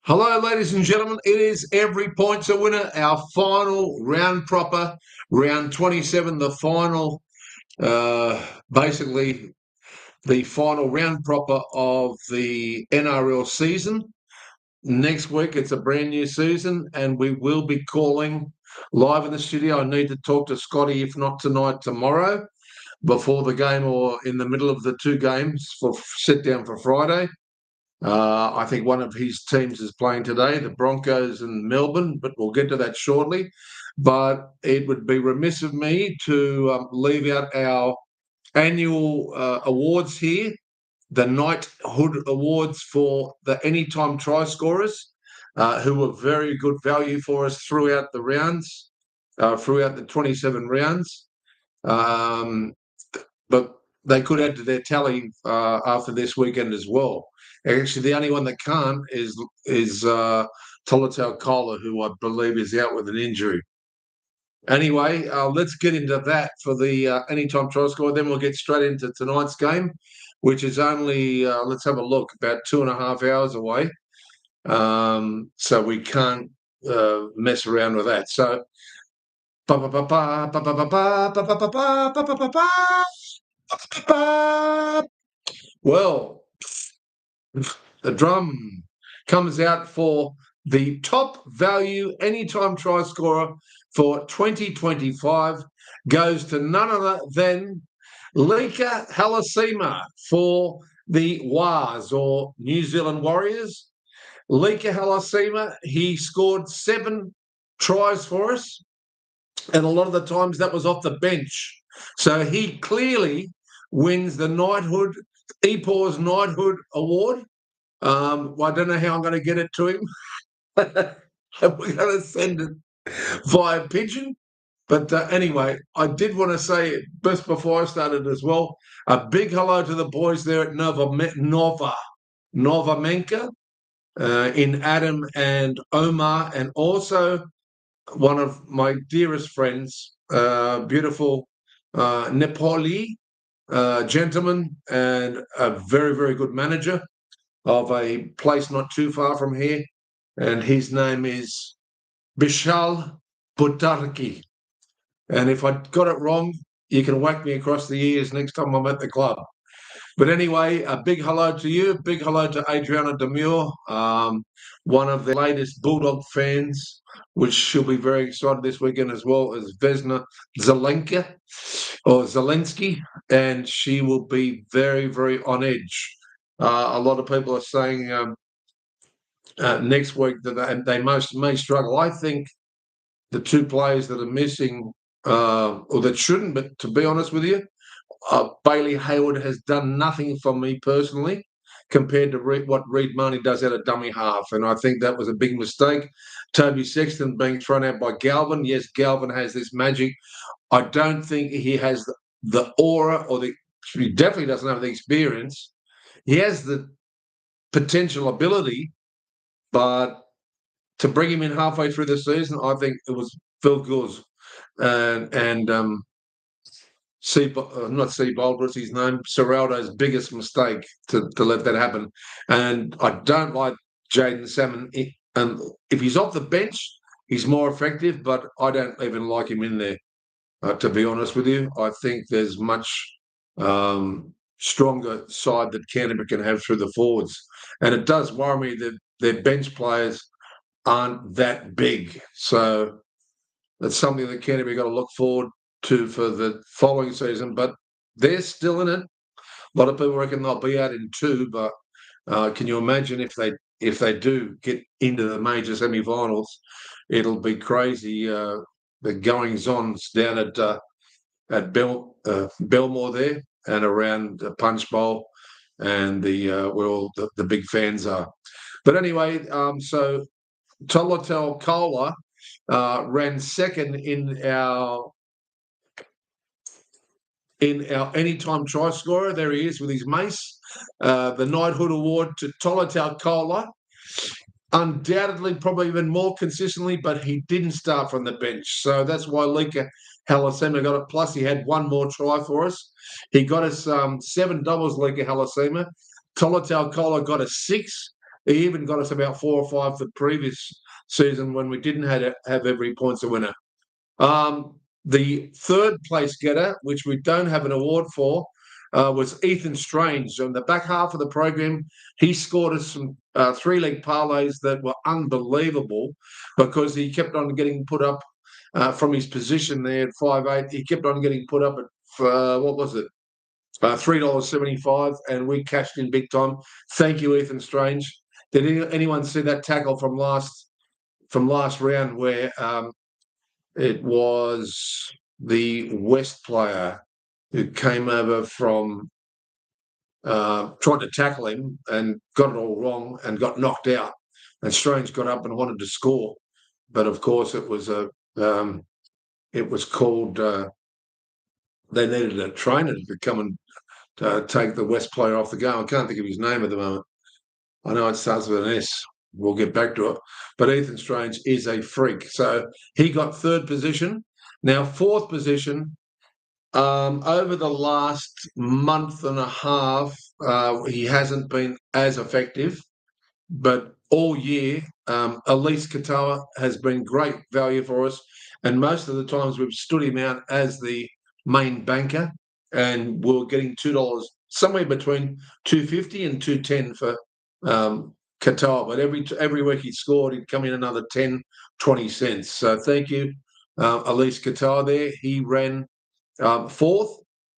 Hello, ladies and gentlemen. It is every point's a winner. Our final round proper, round 27, the final, basically the final round proper of the NRL season. Next week, it's a brand new season, and we will be calling live in the studio. I need to talk to Scotty, if not tonight, tomorrow, before the game or in the middle of the two games for sit down for Friday. I think one of his teams is playing today, the Broncos in Melbourne, but we'll get to that shortly. But it would be remiss of me to leave out our annual awards here, the Knighthood Awards for the anytime try scorers, who were very good value for us throughout the rounds, throughout the 27 rounds. But they could add to their tally after this weekend as well. Actually, the only one that can't is Tolotau Kola, who I believe is out with an injury. Anyway, let's get into that for the anytime try score. Then we'll get straight into tonight's game, which is only, let's have a look, about 2.5 hours away. So we can't mess around with that. So, well, the drum comes out for the top value anytime try scorer for 2025 goes to none other than Lika Halasima for the Wars, or New Zealand Warriors. Lika Halasima, he scored 7 tries for us, and a lot of the times that was off the bench. So he clearly wins the Knighthood, Epaw's Knighthood Award. I don't know how I'm going to get it to him. We're going to send it via pigeon. But anyway, I did want to say, just before I started as well, a big hello to the boys there at Nova Menka, in Adam and Omar, and also one of my dearest friends, beautiful Nepali gentleman and a very, very good manager of a place not too far from here. And his name is Bishal Butarki. And if I got it wrong, you can whack me across the ears next time I'm at the club. But anyway, a big hello to you. Big hello to Adriana Demure, one of the latest Bulldog fans, which she'll be very excited this weekend as well, as Vesna Zelenka or Zelensky. And she will be very, very on edge. A lot of people are saying next week that they may struggle. I think the two players that are missing, or that shouldn't, but to be honest with you, Bailey Hayward has done nothing for me personally compared to what Reid Marnie does at a dummy half. And I think that was a big mistake. Toby Sexton being thrown out by Galvin. Yes, Galvin has this magic. I don't think he has the aura, he definitely doesn't have the experience. He has the potential ability, but to bring him in halfway through the season, I think it was Phil Guz and not Seabold, what's his name? Serraldo's biggest mistake to let that happen. And I don't like Jaden Salmon. If he's off the bench, he's more effective, but I don't even like him in there, to be honest with you. I think there's much stronger side that Canterbury can have through the forwards. And it does worry me that their bench players aren't that big. So that's something that Canterbury got to look forward to for the following season. But they're still in it. A lot of people reckon they'll be out in 2, but can you imagine if they do get into the major semi-finals? It'll be crazy. The goings-ons down at Belmore there and around the Punch Bowl and where all the big fans are. But anyway, so Tolotel Kola ran second in our anytime try scorer. There he is with his mace. The Knighthood Award to Tolotel Kola. Undoubtedly, probably even more consistently, but he didn't start from the bench. So that's why Lika Halasima got it. Plus, he had one more try for us. He got us 7 doubles, Lika Halasima. Tolotel Kola got us 6. He even got us about 4 or 5 the previous season when we didn't have every points a winner. The third place getter, which we don't have an award for, was Ethan Strange. On the back half of the program, he scored us some 3-leg parlays that were unbelievable because he kept on getting put up from his position there at 5'8". He kept on getting put up at, what was it? $3.75, and we cashed in big time. Thank you, Ethan Strange. Did anyone see that tackle from last round where it was the West player who came over from tried to tackle him and got it all wrong and got knocked out, and Strange got up and wanted to score, but of course it was called they needed a trainer to come and take the West player off the game. I can't think of his name at the moment. I know it starts with an S. We'll get back to it. But Ethan Strange is a freak. So he got third position. Now, fourth position, over the last month and a half, he hasn't been as effective. But all year, Elise Katoa has been great value for us. And most of the times we've stood him out as the main banker. And we're getting $2, somewhere between $2.50 and $2.10 for Katoa, but every week he scored, he'd come in another 10, 20 cents. So thank you, Elise Katoa there. He ran fourth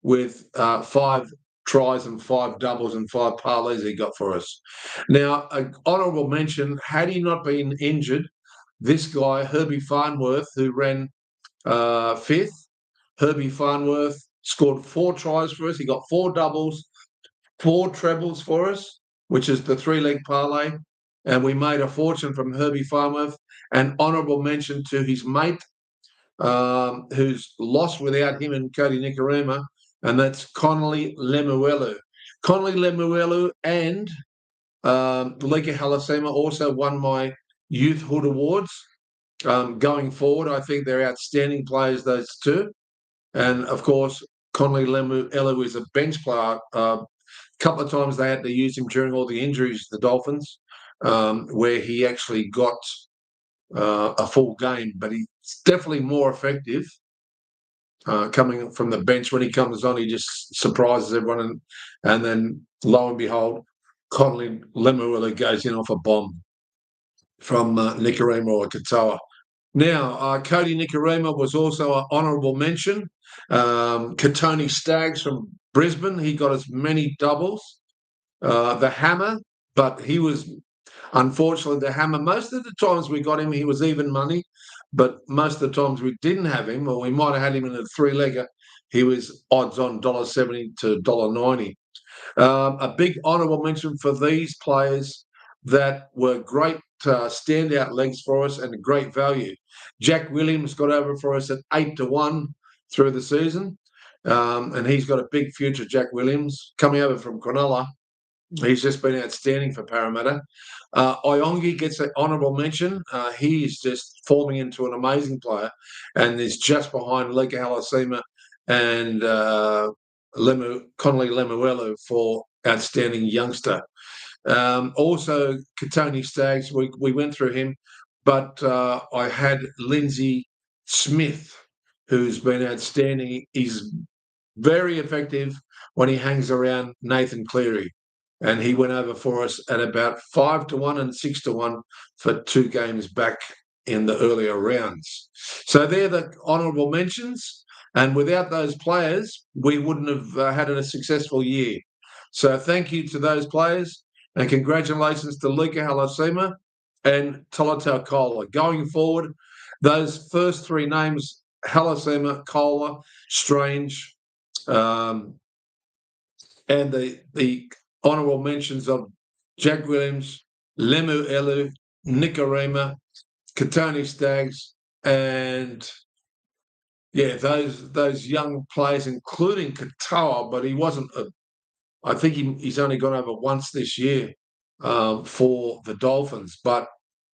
with 5 tries and 5 doubles and 5 parlays he got for us. Now, an honourable mention, had he not been injured, this guy, Herbie Farnworth, who ran fifth, Herbie Farnworth scored 4 tries for us. He got 4 doubles, 4 trebles for us, which is the 3-leg parlay, and we made a fortune from Herbie Farnworth. An honourable mention to his mate, who's lost without him and Cody Nicarima, and that's Connolly Lemuelu. Connolly Lemuelu and Lika Halasema also won my Youth Hood Awards. Going forward, I think they're outstanding players, those two. And, of course, Connolly Lemuelu is a bench player. Couple of times they had to use him during all the injuries, the Dolphins, where he actually got a full game. But he's definitely more effective coming from the bench. When he comes on, he just surprises everyone. And then, lo and behold, Connolly Lemuelu goes in off a bomb from Nicarima or Katoa. Now, Cody Nicarima was also an honourable mention. Katoni Staggs from Brisbane, he got as many doubles. The Hammer, but he was, unfortunately, the Hammer. Most of the times we got him, he was even money, but most of the times we didn't have him, or we might have had him in a 3-legger, he was odds on $1.70 to $1.90. A big honourable mention for these players that were great standout legs for us and great value. Jack Williams got over for us at 8-1 through the season, and he's got a big future, Jack Williams, coming over from Cronulla. He's just been outstanding for Parramatta. Iongi gets an honourable mention. He is just forming into an amazing player and is just behind Lika Halasema and Connolly Lemuelu for outstanding youngster. Also, Katoni Staggs, we went through him, but I had Lindsay Smith, who's been outstanding. He's very effective when he hangs around Nathan Cleary. And he went over for us at about 5-1 and 6-1 for 2 games back in the earlier rounds. So they're the honourable mentions. And without those players, we wouldn't have had a successful year. So thank you to those players. And congratulations to Lika Halasema and Tolotau Kola. Going forward, those first 3 names, Halasema, Kola, Strange, and the honourable mentions of Jack Williams, Lemuelu, Nicarima, Katoni Staggs, and those young players, including Katoa, but he wasn't. I think he's only gone over once this year for the Dolphins. But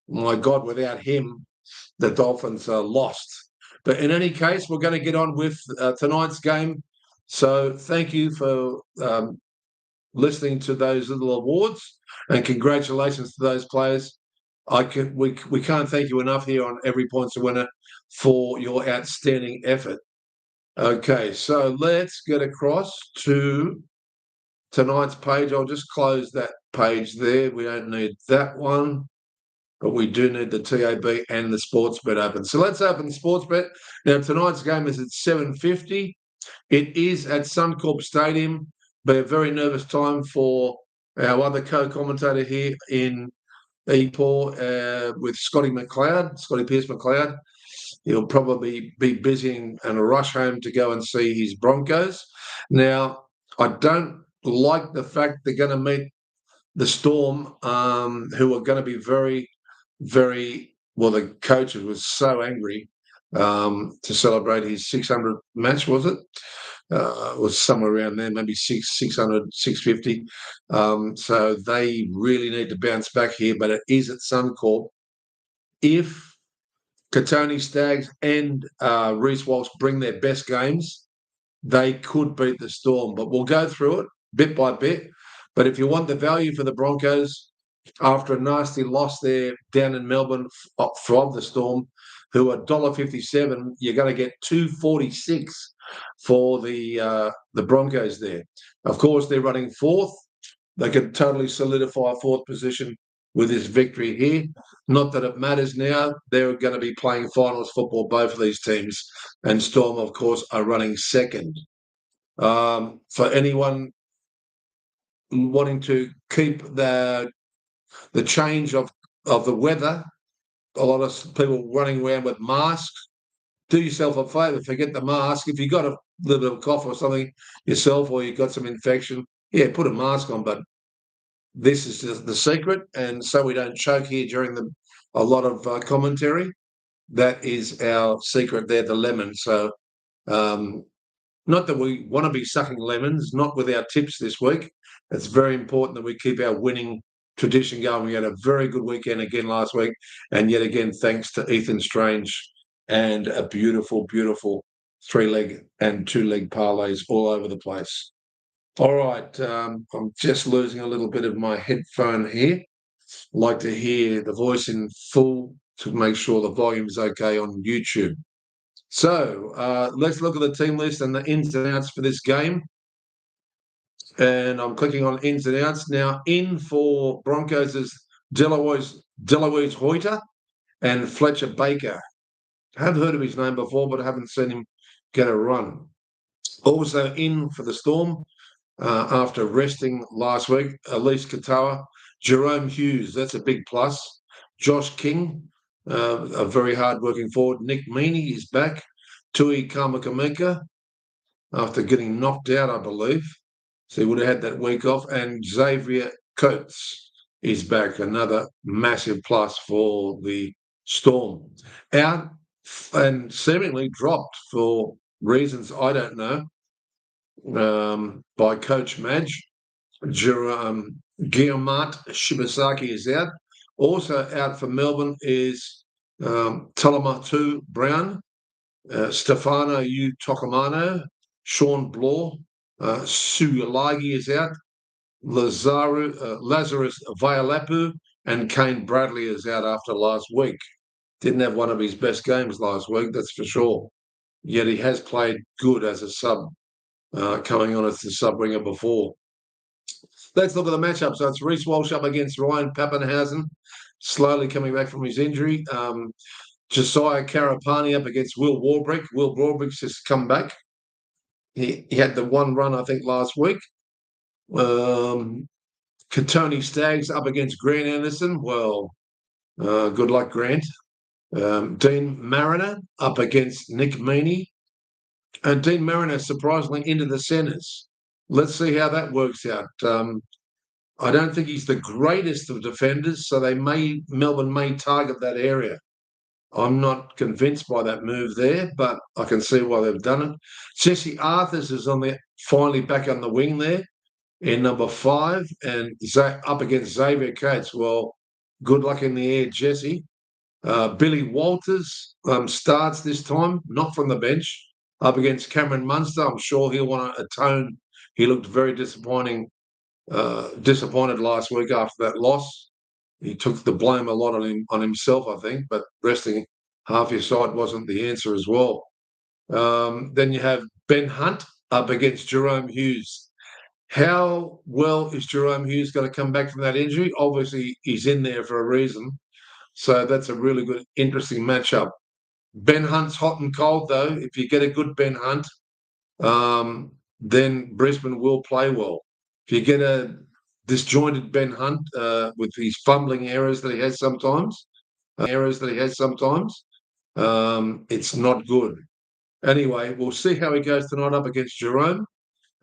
my God, without him, the Dolphins are lost. But in any case, we're going to get on with tonight's game. So thank you for listening to those little awards, and congratulations to those players. We can't thank you enough here on Every Point's a Winner for your outstanding effort. Okay, so let's get across to tonight's page. I'll just close that page there. We don't need that one, but we do need the TAB and the sports bet open. So let's open the sports bet. Now, tonight's game is at 7:50. It is at Suncorp Stadium. Be a very nervous time for our other co-commentator here in Epaw with Scotty Pierce McLeod. He'll probably be busy and rush home to go and see his Broncos. Now, I don't like the fact they're going to meet the Storm, who are going to be very, very well. The coach was so angry to celebrate his 600 match, was it? Was somewhere around there, maybe 600, 650. So they really need to bounce back here, but it is at Suncorp. If Katoni Staggs and Reece Walsh bring their best games, they could beat the Storm. But we'll go through it bit by bit. But if you want the value for the Broncos, after a nasty loss there down in Melbourne from the Storm, who are $1.57, you're going to get $2.46 for the Broncos there. Of course, they're running fourth. They could totally solidify a fourth position with this victory here. Not that it matters now. They're going to be playing finals football, both of these teams. And Storm, of course, are running second. For anyone wanting to keep the change of the weather, a lot of people running around with masks. Do yourself a favour, forget the mask. If you've got a little bit of cough or something yourself, or you've got some infection, yeah, put a mask on. But this is just the secret, and so we don't choke here during a lot of commentary. That is our secret there, the lemon. So not that we want to be sucking lemons, not with our tips this week. It's very important that we keep our winning tradition going. We had a very good weekend again last week, and yet again, thanks to Ethan Strange and a beautiful, beautiful 3-leg and 2-leg parlays all over the place. All right, I'm just losing a little bit of my headphone here. Like to hear the voice in full to make sure the volume's okay on YouTube. So let's look at the team list and the ins and outs for this game. And I'm clicking on ins and outs. Now, in for Broncos is Deloise Hoyter and Fletcher Baker. I have heard of his name before, but I haven't seen him get a run. Also in for the Storm, after resting last week, Elise Katoa, Jerome Hughes, that's a big plus. Josh King, a very hard-working forward. Nick Meaney is back. Tui Kamakamika, after getting knocked out, I believe. So he would have had that week off. And Xavier Coates is back, another massive plus for the Storm. Out and seemingly dropped for reasons I don't know, by Coach Madge. Guillemot Shibasaki is out. Also out for Melbourne is Talamatu Brown, Stefano U. Tokomano, Sean Bloor, Suyalagi is out, Lazarus Vialapu, and Kane Bradley is out after last week. Didn't have one of his best games last week, that's for sure. Yet he has played good as a sub, coming on as the sub ringer before. Let's look at the matchup. So it's Reece Walsh up against Ryan Pappenhausen, slowly coming back from his injury. Josiah Karapani up against Will Warbrick. Will Warbrick's just come back. He had the one run, I think, last week. Katoni Staggs up against Grant Anderson. Well, good luck, Grant. Dean Mariner up against Nick Meaney. And Dean Mariner, surprisingly, into the centres. Let's see how that works out. I don't think he's the greatest of defenders, so Melbourne may target that area. I'm not convinced by that move there, but I can see why they've done it. Jesse Arthurs is finally back on the wing there in number 5, and up against Xavier Coates. Well, good luck in the air, Jesse. Billy Walters starts this time, not from the bench, up against Cameron Munster. I'm sure he'll want to atone. He looked very disappointing disappointed last week after that loss. He took the blame a lot on himself, I think, but resting half your side wasn't the answer as well. Then you have Ben Hunt up against Jerome Hughes. How well is Jerome Hughes going to come back from that injury? Obviously, he's in there for a reason. So that's a really good, interesting matchup. Ben Hunt's hot and cold, though. If you get a good Ben Hunt, then Brisbane will play well. If you get a disjointed Ben Hunt with his fumbling errors that he has sometimes, it's not good. Anyway, we'll see how he goes tonight up against Jerome.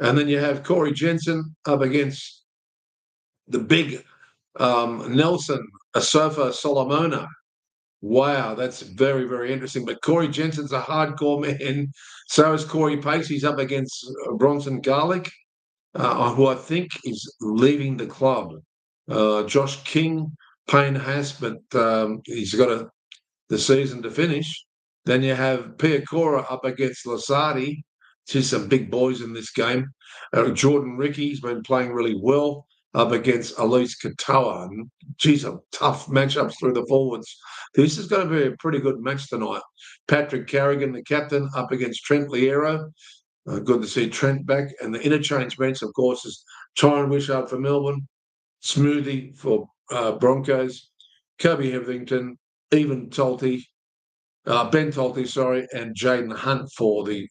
And then you have Corey Jensen up against the big Nelson Asofa Solomona. Wow, that's very, very interesting. But Corey Jensen's a hardcore man. So is Corey Pace. He's up against Bronson Garlic, who I think is leaving the club. Josh King, Payne Haas, but he's got the season to finish. Then you have Piacora up against Lasardi. See some big boys in this game. Jordan Ricky's been playing really well up against Elise Katoa. And geez, some tough matchups through the forwards. This is going to be a pretty good match tonight. Patrick Carrigan, the captain, up against Trent Liero. Good to see Trent back. And the interchange bench, of course, is Tyron Wishart for Melbourne, Smoothie for Broncos, Kobe Hetherington, Ben Tolte, and Jaden Hunt for the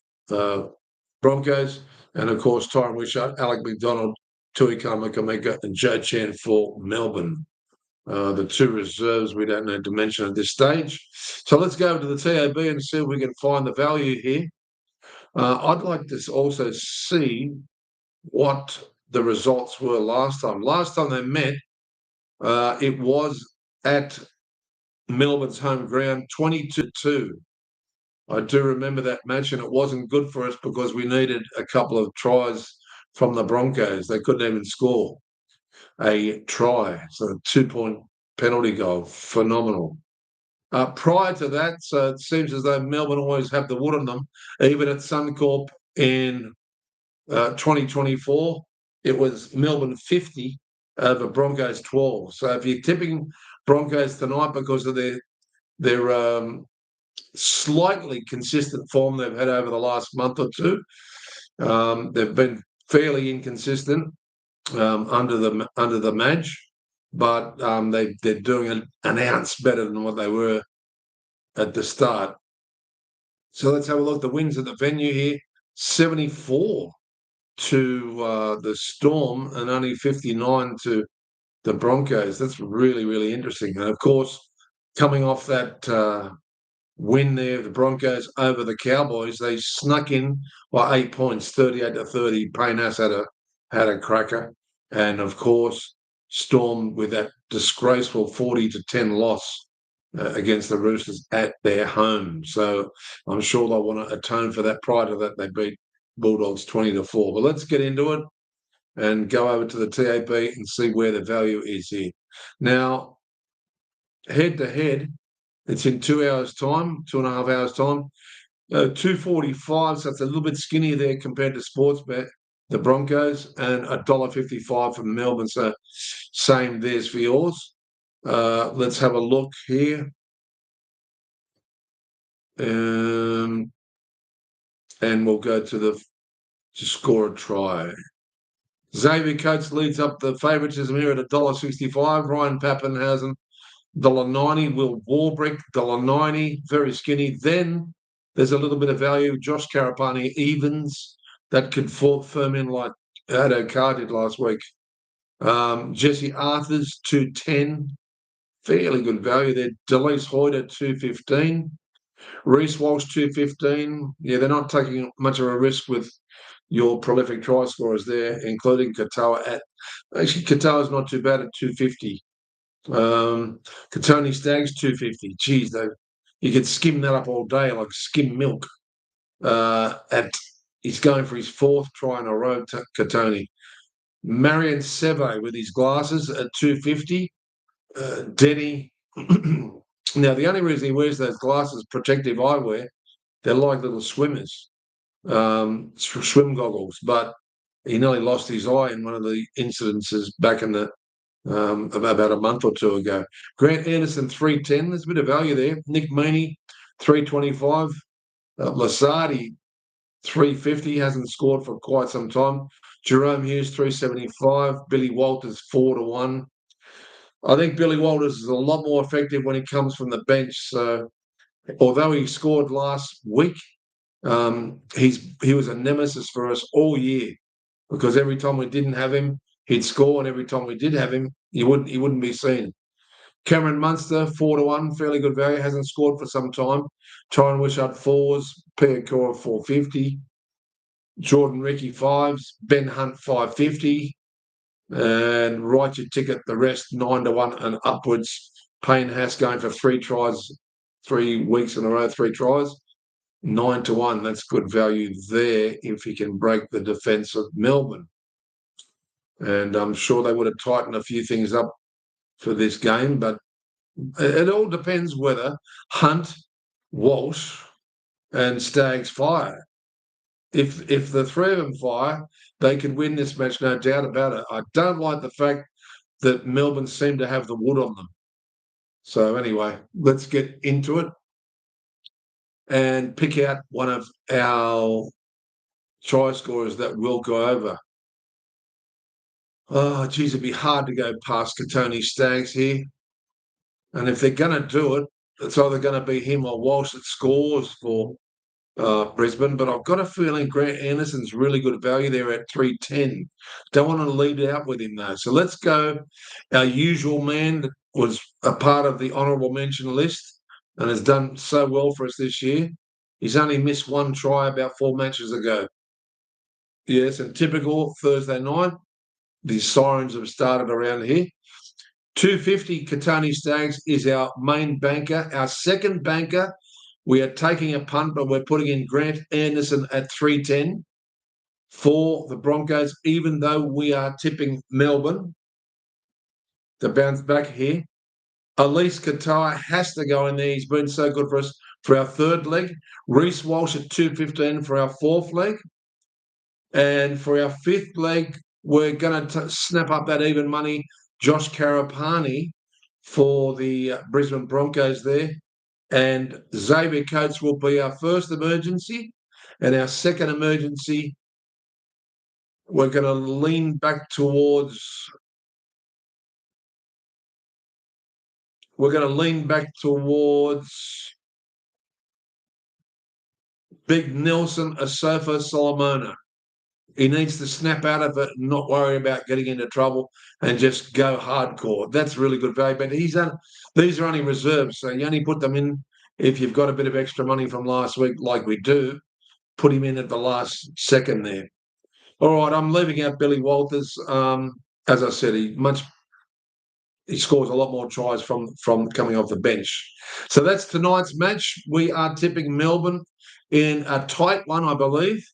Broncos. And, of course, Tyron Wishart, Alec McDonald, Tui Kamaka, and Joe Chan for Melbourne. The two reserves we don't need to mention at this stage. So let's go to the TAB and see if we can find the value here. I'd like to also see what the results were last time. Last time they met, it was at Melbourne's home ground, 22-2. I do remember that match, and it wasn't good for us because we needed a couple of tries from the Broncos. They couldn't even score a try. So a 2-point penalty goal. Phenomenal. Prior to that, so it seems as though Melbourne always have the wood on them. Even at Suncorp in 2024, it was Melbourne 50 over Broncos 12. So if you're tipping Broncos tonight because of their slightly consistent form they've had over the last month or two, they've been fairly inconsistent under the Madge, but they're doing an ounce better than what they were at the start. So let's have a look. The wins at the venue here, 74 to the Storm and only 59 to the Broncos. That's really, really interesting. And, of course, coming off that win there, the Broncos over the Cowboys, they snuck in by 8 points, 38-30. Payne Haas had a cracker. And, of course, Storm with that disgraceful 40-10 loss against the Roosters at their home. So I'm sure they'll want to atone for that. Prior to that, they beat Bulldogs 20-4. But let's get into it and go over to the TAB and see where the value is here. Now, head-to-head, it's in 2 hours' time, 2.5 hours' time. 245, so it's a little bit skinnier there compared to Sportsbet, the Broncos, and $1.55 from Melbourne. So same there's for yours. Let's have a look here. And we'll go to score a try. Xavier Coates leads up the favouritism here at $1.65. Ryan Pappenhausen, $1.90. Will Warbrick, $1.90. Very skinny. Then there's a little bit of value. Josh Carapani evens. That could firm in like Ado Carr did last week. Jesse Arthurs, $2.10. Fairly good value there. Delise Hoyd at $2.15. Reece Walsh, $2.15. Yeah, they're not taking much of a risk with your prolific try scorers there, including Katoa actually, Katoa's not too bad at $2.50. Katoni Staggs, $2.50. Geez, you could skim that up all day like skim milk. He's going for his fourth try in a row, Katoni. Marion Seve with his glasses at $2.50. Denny. Now, the only reason he wears those glasses, protective eyewear, they're like little swimmers, swim goggles. But he nearly lost his eye in one of the incidences back in the about a month or two ago. Grant Anderson, 310. There's a bit of value there. Nick Meaney, 325. Lasardi, 350. Hasn't scored for quite some time. Jerome Hughes, 375. Billy Walters, 4-1. I think Billy Walters is a lot more effective when he comes from the bench. So, although he scored last week, he was a nemesis for us all year because every time we didn't have him, he'd score, and every time we did have him, he wouldn't be seen. Cameron Munster, 4-1, fairly good value, hasn't scored for some time. Tyron Wishart, 4s, Piacora, 450. Jordan Ricky, 5s, Ben Hunt, 550. And write your ticket, the rest 9-1 and upwards. Payne Haas going for 3 tries, 3 weeks in a row, 3 tries. 9-1, that's good value there if he can break the defence of Melbourne. And I'm sure they would have tightened a few things up for this game, but it all depends whether Hunt, Walsh, and Staggs fire. If the 3 of them fire, they could win this match, no doubt about it. I don't like the fact that Melbourne seem to have the wood on them. So anyway, let's get into it and pick out one of our try scorers that will go over. Oh, geez, it'd be hard to go past Katoni Staggs here. And if they're going to do it, it's either going to be him or Walsh that scores for Brisbane. But I've got a feeling Grant Anderson's really good value there at 310. Don't want to lead out with him, though. So let's go. Our usual man that was a part of the honourable mention list and has done so well for us this year. He's only missed 1 try about 4 matches ago. Yes, and typical Thursday night. The sirens have started around here. 250 Katoni Staggs is our main banker. Our second banker, we are taking a punt, but we're putting in Grant Anderson at 310 for the Broncos, even though we are tipping Melbourne to bounce back here. Elise Katoa has to go in there. He's been so good for us for our third leg. Reece Walsh at 215 for our fourth leg. And for our fifth leg, we're going to snap up that even money. Josh Karapani for the Brisbane Broncos there. And Xavier Coates will be our first emergency. And our second emergency, we're going to lean back towards... Big Nelson Asofa Solomona. He needs to snap out of it and not worry about getting into trouble and just go hardcore. That's really good value. But these are only reserves, so you only put them in if you've got a bit of extra money from last week, like we do. Put him in at the last second there. All right, I'm leaving out Billy Walters. As I said, he scores a lot more tries from coming off the bench. So that's tonight's match. We are tipping Melbourne in a tight one, I believe.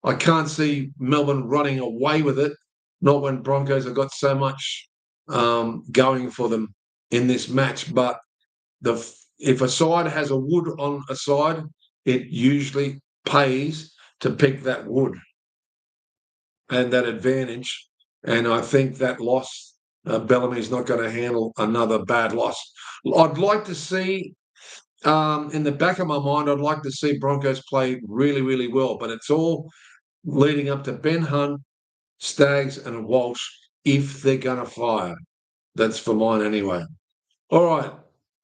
I can't see Melbourne running away with it, not when Broncos have got so much going for them in this match. But if a side has a wood on a side, it usually pays to pick that wood and that advantage. And I think that loss, Bellamy's not going to handle another bad loss. I'd like to see, in the back of my mind, I'd like to see Broncos play really, really well. But it's all leading up to Ben Hunt, Staggs and Walsh if they're going to fire. That's for mine anyway. All right,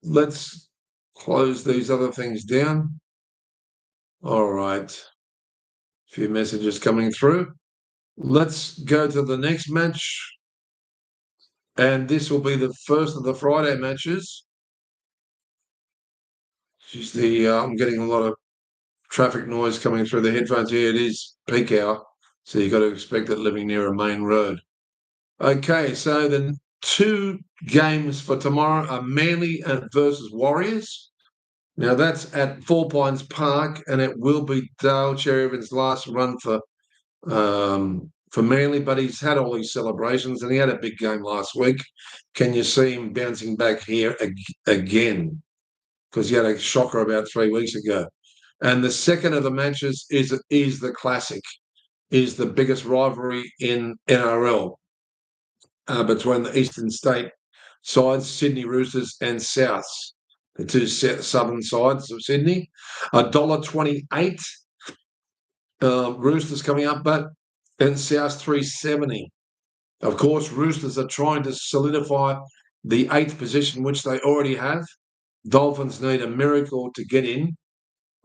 let's close these other things down. All right. A few messages coming through. Let's go to the next match. And this will be the first of the Friday matches. I'm getting a lot of traffic noise coming through the headphones here. It is peak hour, so you've got to expect it living near a main road. Okay, so the 2 games for tomorrow are Manly versus Warriors. Now, that's at 4 Pines Park, and it will be Dale Cherryvin's last run for Manly, but he's had all these celebrations, and he had a big game last week. Can you see him bouncing back here again? Because he had a shocker about 3 weeks ago. And the second of the matches is the classic, is the biggest rivalry in NRL between the Eastern State sides, Sydney Roosters and Souths, the two southern sides of Sydney. $1.28, Roosters coming up, and Souths 370. Of course, Roosters are trying to solidify the 8th position, which they already have. Dolphins need a miracle to get in.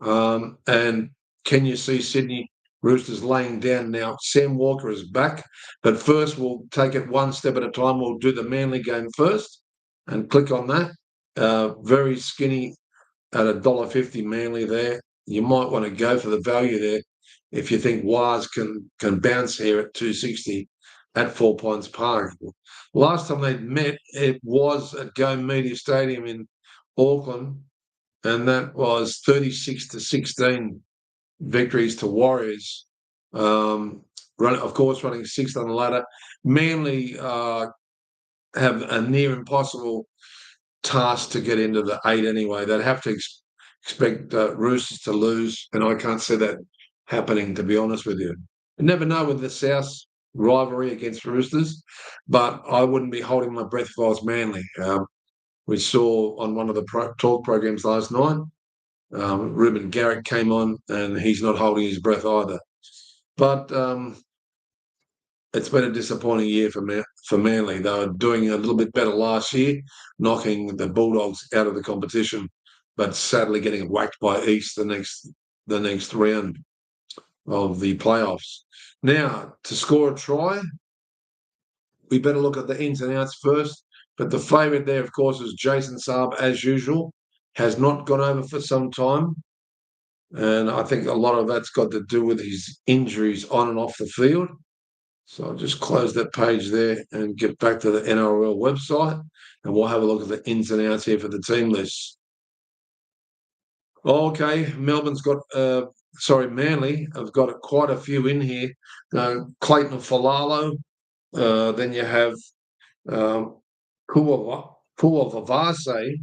And can you see Sydney Roosters laying down now? Sam Walker is back. But first, we'll take it one step at a time. We'll do the Manly game first and click on that. Very skinny at $1.50 Manly there. You might want to go for the value there if you think Wars can bounce here at 260 at 4 Points Park. Last time they met, it was at Go Media Stadium in Auckland, and that was 36-16 victories to Warriors. Of course, running 6th on the ladder. Manly have a near impossible task to get into the 8 anyway. They'd have to expect Roosters to lose, and I can't see that happening, to be honest with you. You never know with the South rivalry against Roosters, but I wouldn't be holding my breath if I was Manly. We saw on one of the talk programs last night, Ruben Garrick came on, and he's not holding his breath either. But it's been a disappointing year for Manly. They were doing a little bit better last year, knocking the Bulldogs out of the competition, but sadly getting whacked by East the next round of the playoffs. Now, to score a try, we better look at the ins and outs first. But the favourite there, of course, is Jason Saab, as usual. Has not gone over for some time. And I think a lot of that's got to do with his injuries on and off the field. So I'll just close that page there and get back to the NRL website, and we'll have a look at the ins and outs here for the team list. Okay, Manly have got quite a few in here. Clayton Falalo, then you have Puavase,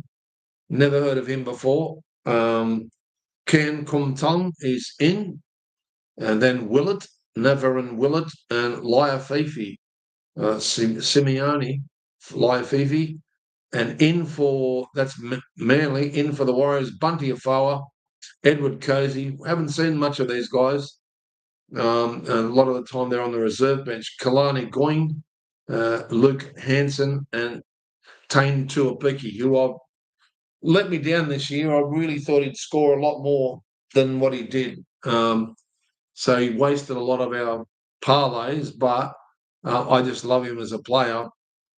never heard of him before. Ken Kumtong is in, and then Willett, Navarran Willett, and Laiafifi, Simeone, Laiafifi, and that's Manly, in for the Warriors, Bunty Afoa, Edward Cozy. Haven't seen much of these guys. And a lot of the time they're on the reserve bench. Kalani Going, Luke Hansen, and Tane Tuapiki, who I've let me down this year. I really thought he'd score a lot more than what he did. So he wasted a lot of our parlays, but I just love him as a player.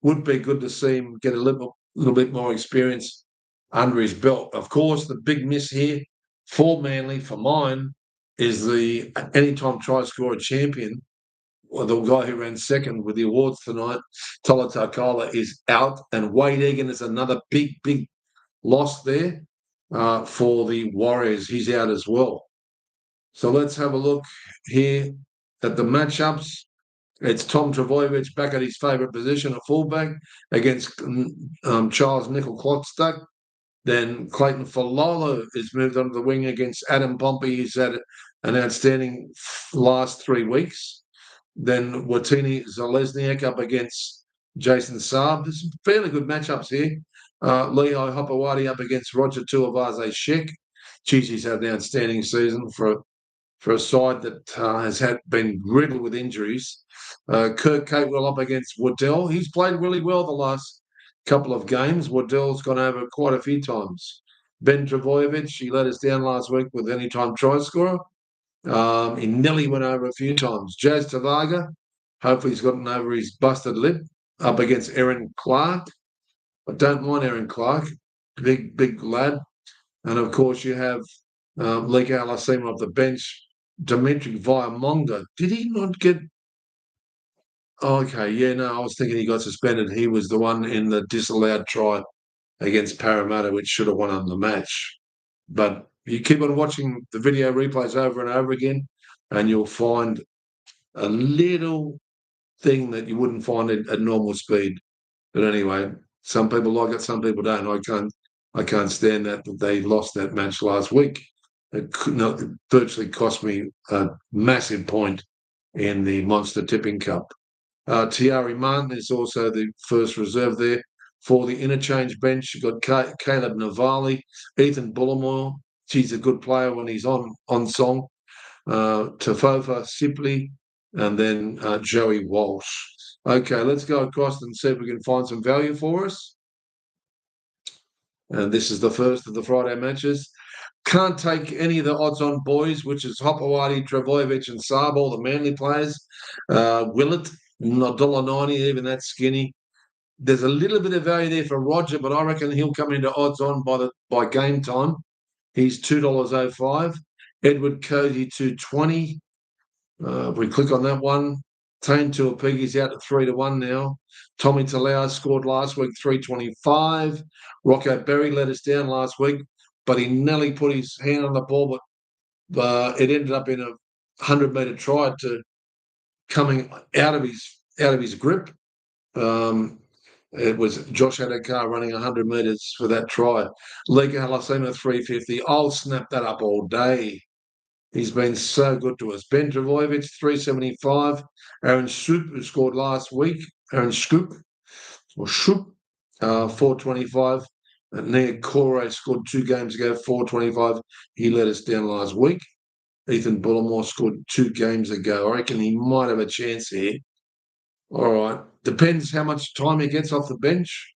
Would be good to see him get a little bit more experience under his belt. Of course, the big miss here for Manly, for mine, is the anytime try scorer champion, or the guy who ran second with the awards tonight, Tola Takala, is out, and Wade Egan is another big loss there for the Warriors. He's out as well. So let's have a look here at the matchups. It's Tom Trbojevic back at his favourite position at fullback against Charles Nickel-Klokstad. Then Clayton Falolo is moved onto the wing against Adam Pompey. He's had an outstanding last 3 weeks. Then Watini Zalesniak up against Jason Saab. There's some fairly good matchups here. Lehigh Hopewadi up against Roger Tuivasa-Sheck. Geez, he's had an outstanding season for a side that has been riddled with injuries. Kirk Capewell up against Waddell. He's played really well the last couple of games. Waddell's gone over quite a few times. Ben Trbojevic, he let us down last week with anytime try scorer. He nearly went over a few times. Jazz Tavaga, hopefully he's gotten over his busted lip, up against Aaron Clark. I don't mind Aaron Clark, big lad. And of course you have Lika Alasima off the bench. Dimitri Viamonga. Did he not get... Okay, yeah, no, I was thinking he got suspended. He was the one in the disallowed try against Parramatta, which should have won on the match. But you keep on watching the video replays over and over again, and you'll find a little thing that you wouldn't find at normal speed. But anyway, some people like it, some people don't. I can't stand that they lost that match last week. It virtually cost me a massive point in the Monster Tipping Cup. Thierry Martin is also the first reserve there. For the interchange bench, you've got Caleb Navali, Ethan Bullimore. He's a good player when he's on song. Tafofa Sipley, and then Joey Walsh. Okay, let's go across and see if we can find some value for us. And this is the first of the Friday matches. Can't take any of the odds-on boys, which is Hopewadi, Travojevic, and Saab, all the Manly players. Willett, $1.90, even that's skinny. There's a little bit of value there for Roger, but I reckon he'll come into odds-on by game time. He's $2.05. Edward Cody, $2.20. If we click on that one, Tane Tuapig's out at 3-1 now. Tommy Talau scored last week, 3.25. Rocco Berry let us down last week, but he nearly put his hand on the ball, but it ended up in a 100-metre try to coming out of his grip. It was Josh Adokar running 100 metres for that try. Liga Halasima 350. I'll snap that up all day. He's been so good to us. Ben Travojevic, 375. Aaron Scoop, who scored last week. Aaron Scoop, or Shoop, 425. And Nia Corey scored 2 games ago, 425. He let us down last week. Ethan Bullimore scored 2 games ago. I reckon he might have a chance here. All right. Depends how much time he gets off the bench,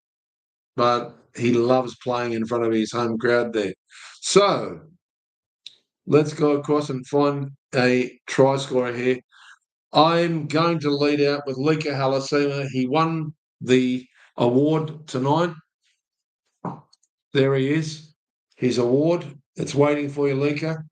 but he loves playing in front of his home crowd there. So let's go across and find a try scorer here. I'm going to lead out with Lika Halasima. He won the award tonight. There he is. His award. It's waiting for you, Lika.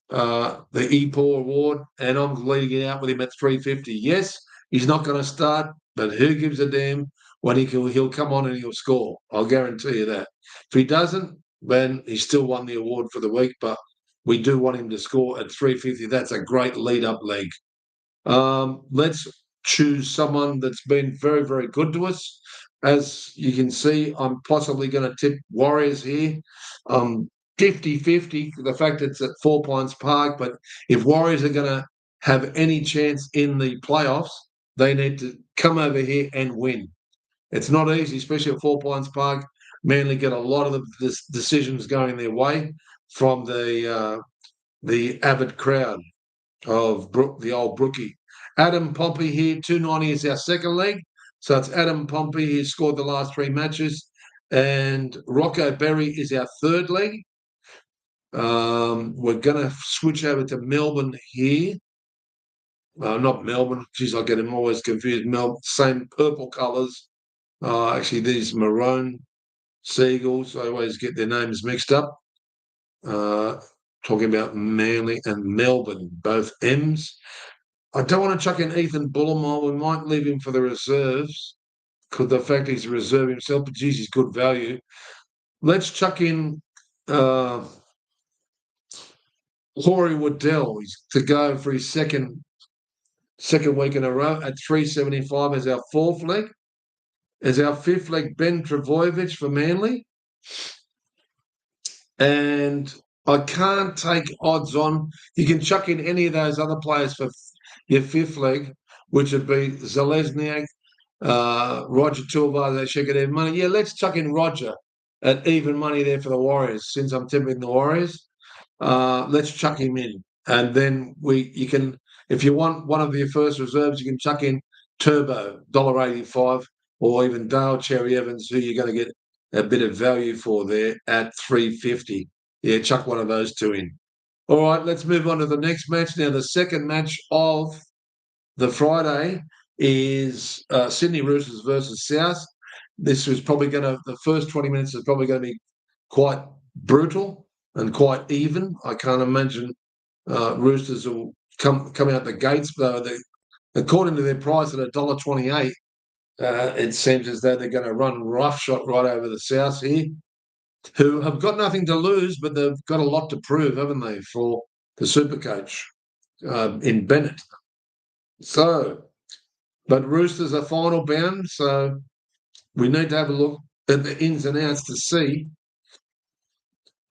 The Epaw award, and I'm leading it out with him at 350. Yes, he's not going to start, but who gives a damn when he'll come on and he'll score? I'll guarantee you that. If he doesn't, then he still won the award for the week, but we do want him to score at 350. That's a great lead-up leg. Let's choose someone that's been very, very good to us. As you can see, I'm possibly going to tip Warriors here. 50-50, the fact it's at 4 Pines Park, but if Warriors are going to have any chance in the playoffs, they need to come over here and win. It's not easy, especially at 4 Pines Park. Manly get a lot of the decisions going their way from the avid crowd of the old Brookie. Adam Pompey here, 290 is our second leg. So it's Adam Pompey. He scored the last 3 matches. And Rocco Berry is our third leg. We're going to switch over to Melbourne here. Not Melbourne. Geez, I get them always confused. Same purple colours. Actually, these maroon Seagulls. I always get their names mixed up. Talking about Manly and Melbourne, both M's. I don't want to chuck in Ethan Bullimore. We might leave him for the reserves because the fact he's a reserve himself, but geez, he's good value. Let's chuck in Corey Waddell to go for his second week in a row at 375 as our 4th leg. As our 5th leg, Ben Travojevic for Manly. And I can't take odds on. You can chuck in any of those other players for your 5th leg, which would be Zalesniak, Roger Tuivasa, Shekadeva money. Yeah, let's chuck in Roger at even money there for the Warriors. Since I'm tipping the Warriors, let's chuck him in, and then you can, if you want one of your first reserves, you can chuck in Turbo $1.85, or even Dale Cherry Evans, who you're going to get a bit of value for there at 350. Yeah, chuck one of those 2 in. All right, let's move on to the next match now. The second match of the Friday is Sydney Roosters versus South. This was probably the first 20 minutes is probably going to be quite brutal and quite even. I can't imagine Roosters will come out the gates. According to their price at $1.28, it seems as though they're going to run roughshod right over the South here, who have got nothing to lose, but they've got a lot to prove, haven't they, for the Supercoach in Bennett. So, but Roosters are final bound, so we need to have a look at the ins and outs to see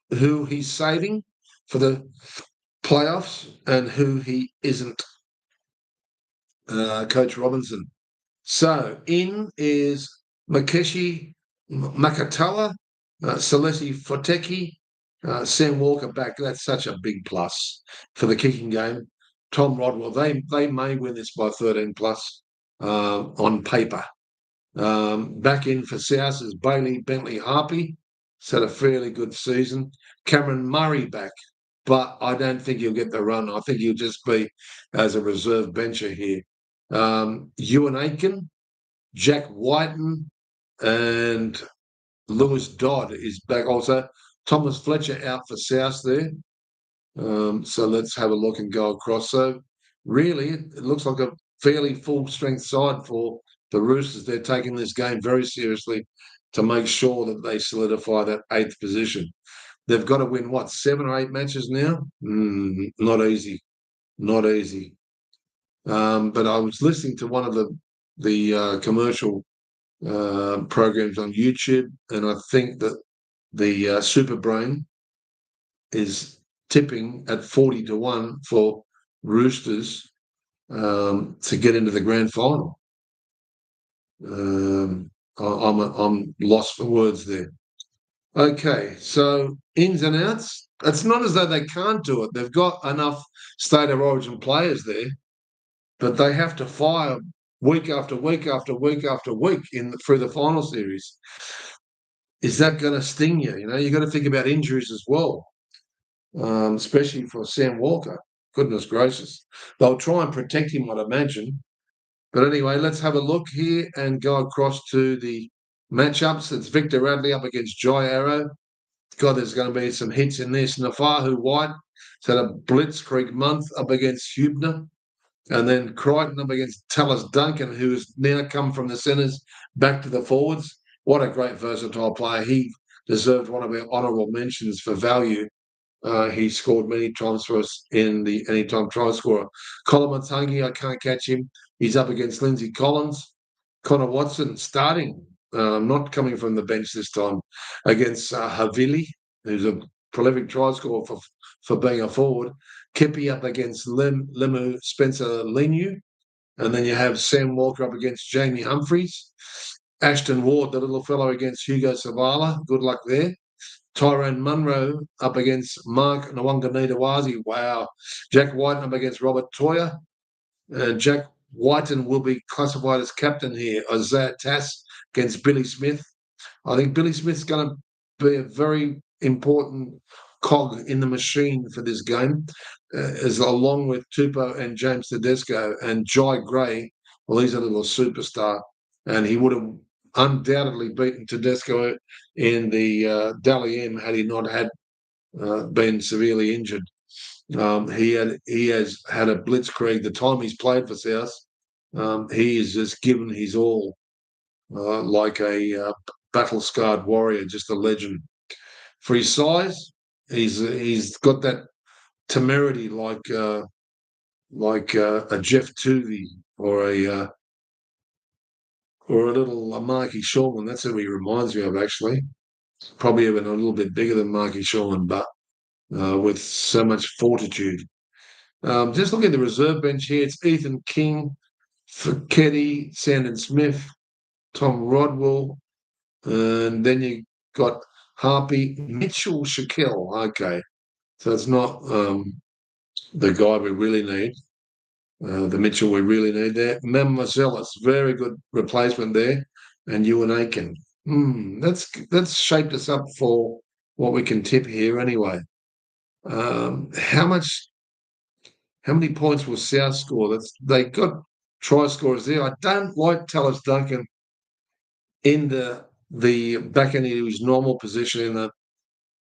who he's saving for the playoffs and who he isn't. Coach Robinson. So in is Makeshi Makatala, Salesi Foteki, Sam Walker back. That's such a big plus for the kicking game. Tom Rodwell, they may win this by 13 plus on paper. Back in for South is Bailey Bentley Harpy. He's had a fairly good season. Cameron Murray back, but I don't think he'll get the run. I think he'll just be as a reserve bencher here. Ewan Aitken, Jack Whiten, and Lewis Dodd is back also. Thomas Fletcher out for South there. So let's have a look and go across. So really, it looks like a fairly full-strength side for the Roosters. They're taking this game very seriously to make sure that they solidify that 8th position. They've got to win, 7 or 8 matches now? Not easy. Not easy. But I was listening to one of the commercial programs on YouTube, and I think that the Super Brain is tipping at 40-1 for Roosters to get into the grand final. I'm lost for words there. Okay, so ins and outs. It's not as though they can't do it. They've got enough state of origin players there, but they have to fire week after week after week after week through the final series. Is that going to sting you? You've got to think about injuries as well. Especially for Sam Walker. Goodness gracious. They'll try and protect him, I'd imagine. But anyway, let's have a look here and go across to the matchups. It's Victor Radley up against Jai Arrow. God, there's going to be some hits in this. Nafahu White has had a blitzkrieg month up against Hubner. And then Crichton up against Tallis Duncan, who has now come from the centres back to the forwards. What a great versatile player. He deserved one of our honourable mentions for value. He scored many times for us in the anytime try scorer. Colin Matangi, I can't catch him. He's up against Lindsay Collins. Connor Watson starting, not coming from the bench this time, against Havili, who's a prolific try scorer for being a forward. Kepi up against Lemu Spencer Lenu. And then you have Sam Walker up against Jamie Humphreys. Ashton Ward, the little fellow, against Hugo Savala. Good luck there. Tyrone Munro up against Mark Nwanganita-Wazi. Wow. Jack Whiten up against Robert Toyer. Jack Whiten will be classified as captain here. Isaiah Tass against Billy Smith. I think Billy Smith's going to be a very important cog in the machine for this game, as along with Tupou and James Tedesco and Jai Gray. Well, he's a little superstar, and he would have undoubtedly beaten Tedesco in the Dally M had he not had been severely injured. He has had a blitzkrieg. The time he's played for South, he has just given his all, like a battle-scarred warrior, just a legend. For his size, he's got that temerity like a Jeff Tuvey or a little Marky Shorman. That's who he reminds me of, actually. Probably even a little bit bigger than Marky Shorman, but with so much fortitude. Just looking at the reserve bench here, it's Ethan King, Feketi, Sandon Smith, Tom Rodwell, and then you got Harpy, Mitchell Shaquille. Okay, so it's not the guy we really need. The Mitchell we really need there. Mem Marcellus, very good replacement there. And Ewan Aiken. That's shaped us up for what we can tip here anyway. How many points will South score? They got try scorers there. I don't like Tallis Duncan in the back end of his normal position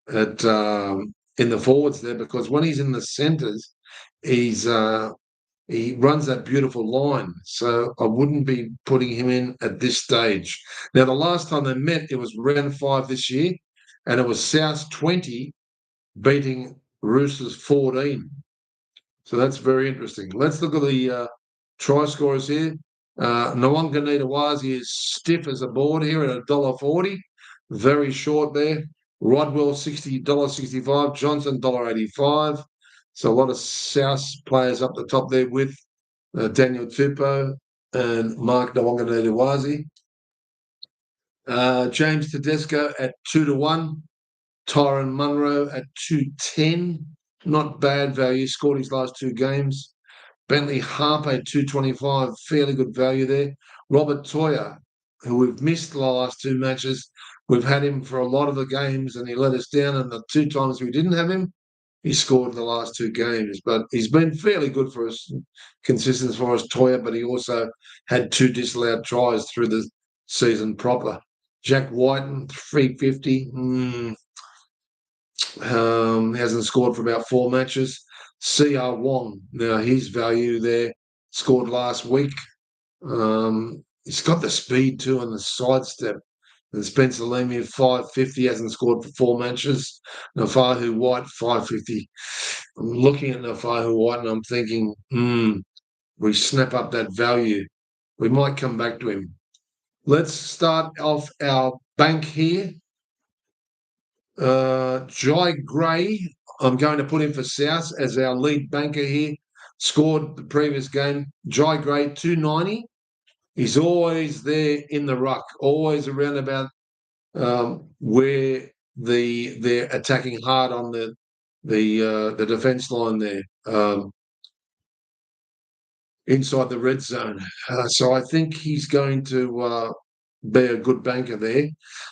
in the forwards there, because when he's in the centres, he runs that beautiful line. So I wouldn't be putting him in at this stage. Now, the last time they met, it was round 5 this year, and it was South 20 beating Roosters 14. So that's very interesting. Let's look at the try scorers here. Nwanganita-Wazi is stiff as a board here at $1.40. Very short there. Rodwell, $60.65. Johnson, $1.85. So a lot of South players up the top there with Daniel Tupou and Mark Nawanganawazi. James Tedesco at 2-1. Tyron Munro at 210. Not bad value. Scored his last two games. Bentley Harpe 225. Fairly good value there. Robert Toya, who we've missed the last two matches. We've had him for a lot of the games and he let us down. And the two times we didn't have him, he scored in the last two games. But he's been fairly good for us, consistent for us, Toya, but he also had two disallowed tries through the season proper. Jack Whiten, 350. He hasn't scored for about 4 matches. C.R. Wong, now his value there, scored last week. He's got the speed too and the sidestep. And Spencer Lamy, 550, hasn't scored for 4 matches. Nafahu White, 550. I'm looking at Nafahu White and I'm thinking, we snap up that value. We might come back to him. Let's start off our bank here. Jai Gray, I'm going to put him for South as our lead banker here. Scored the previous game. Jai Gray, 290. He's always there in the ruck, always around about where they're attacking hard on the defence line there, inside the red zone. So I think he's going to be a good banker there.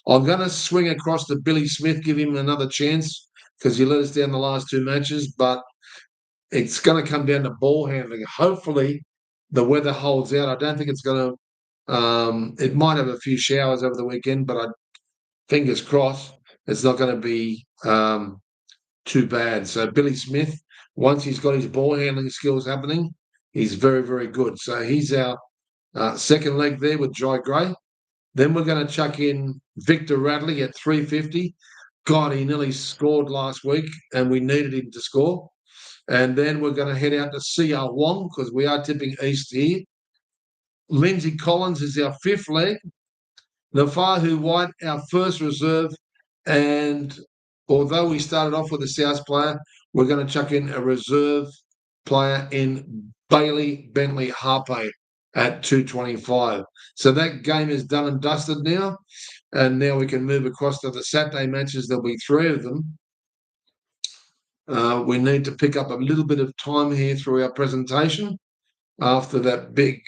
I'm going to swing across to Billy Smith, give him another chance because he let us down the last 2 matches, but it's going to come down to ball handling. Hopefully the weather holds out. I don't think it's going to it might have a few showers over the weekend, but fingers crossed it's not going to be too bad. So Billy Smith, once he's got his ball handling skills happening, he's very, very good. So he's our second leg there with Jai Gray. Then we're going to chuck in Victor Radley at 350. God, he nearly scored last week and we needed him to score. And then we're going to head out to C.R. Wong because we are tipping east here. Lindsay Collins is our 5th leg. Nafahu White, our first reserve. And although we started off with a South player, we're going to chuck in a reserve player in Bailey Bentley Harpe at 225. So that game is done and dusted now. And now we can move across to the Saturday matches. There'll be 3 of them. We need to pick up a little bit of time here through our presentation after that big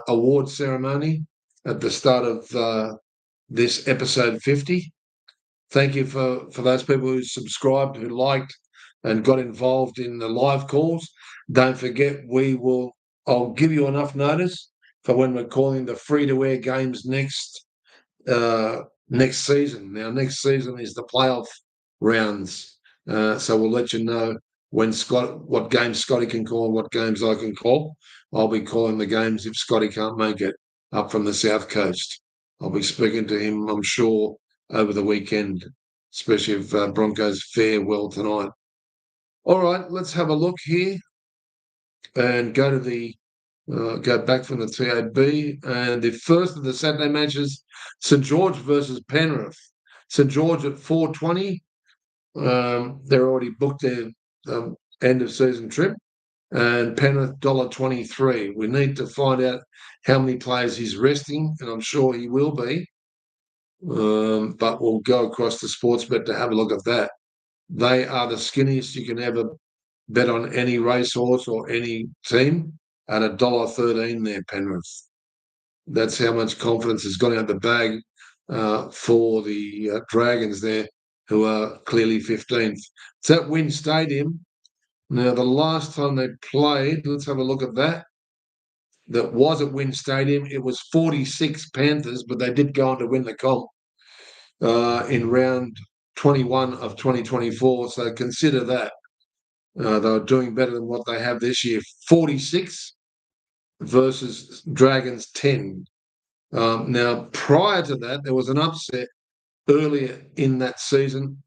award ceremony at the start of this episode 50. Thank you for those people who subscribed, who liked and got involved in the live calls. Don't forget, I'll give you enough notice for when we're calling the free-to-air games next season. Now, next season is the playoff rounds. So we'll let you know what games Scotty can call and what games I can call. I'll be calling the games if Scotty can't make it up from the South Coast. I'll be speaking to him, I'm sure, over the weekend, especially if Broncos fare well tonight. All right, let's have a look here and go back from the TAB. And the first of the Saturday matches, St George versus Penrith. St George at 420. They're already booked their end of season trip. And Penrith $1.23. We need to find out how many players he's resting, and I'm sure he will be. But we'll go across to Sportsbet to have a look at that. They are the skinniest you can ever bet on any racehorse or any team at $1.13 there, Penrith. That's how much confidence has gone out the bag for the Dragons there, who are clearly 15th. It's at Wynn Stadium. Now, the last time they played, let's have a look at that. That was at Wynn Stadium. It was 46 Panthers, but they did go on to win the comp in round 21 of 2024. So consider that. They were doing better than what they have this year. 46 versus Dragons 10. Now, prior to that, there was an upset earlier in that season,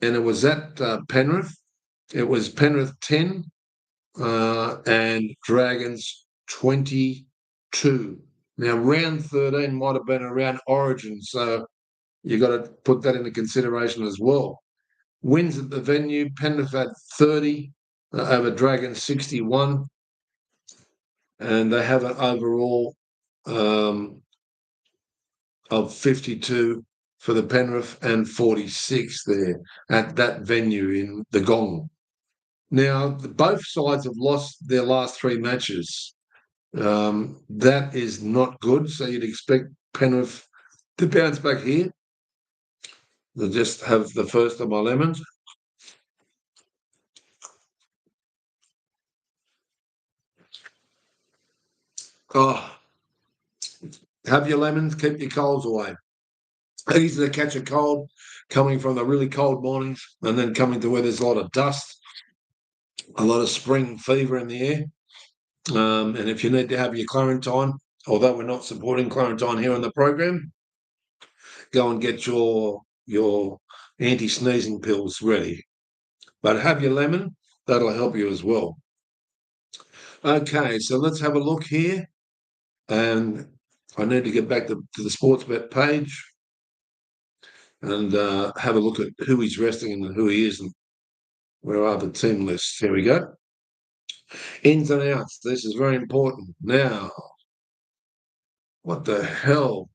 and it was at Penrith. It was Penrith 10 and Dragons 22. Now, round 13 might have been around Origin, so you've got to put that into consideration as well. Wins at the venue, Penrith had 30 over Dragons 61. and they have an overall of 52 for the Penrith and 46 there at that venue in the Gong. Now, both sides have lost their last 3 matches. That is not good. So you'd expect Penrith to bounce back here. They'll just have the first of my lemons. Oh, have your lemons, keep your colds away. Easy to catch a cold coming from the really cold mornings and then coming to where there's a lot of dust, a lot of spring fever in the air. And if you need to have your Clarentine, although we're not supporting Clarentine here on the program, go and get your anti-sneezing pills ready. But have your lemon, that'll help you as well. Okay, so let's have a look here. And I need to get back to the Sportsbet page and have a look at who he's resting and who he isn't. Where are the team lists? Here we go. Ins and outs. This is very important. Now, what the hell?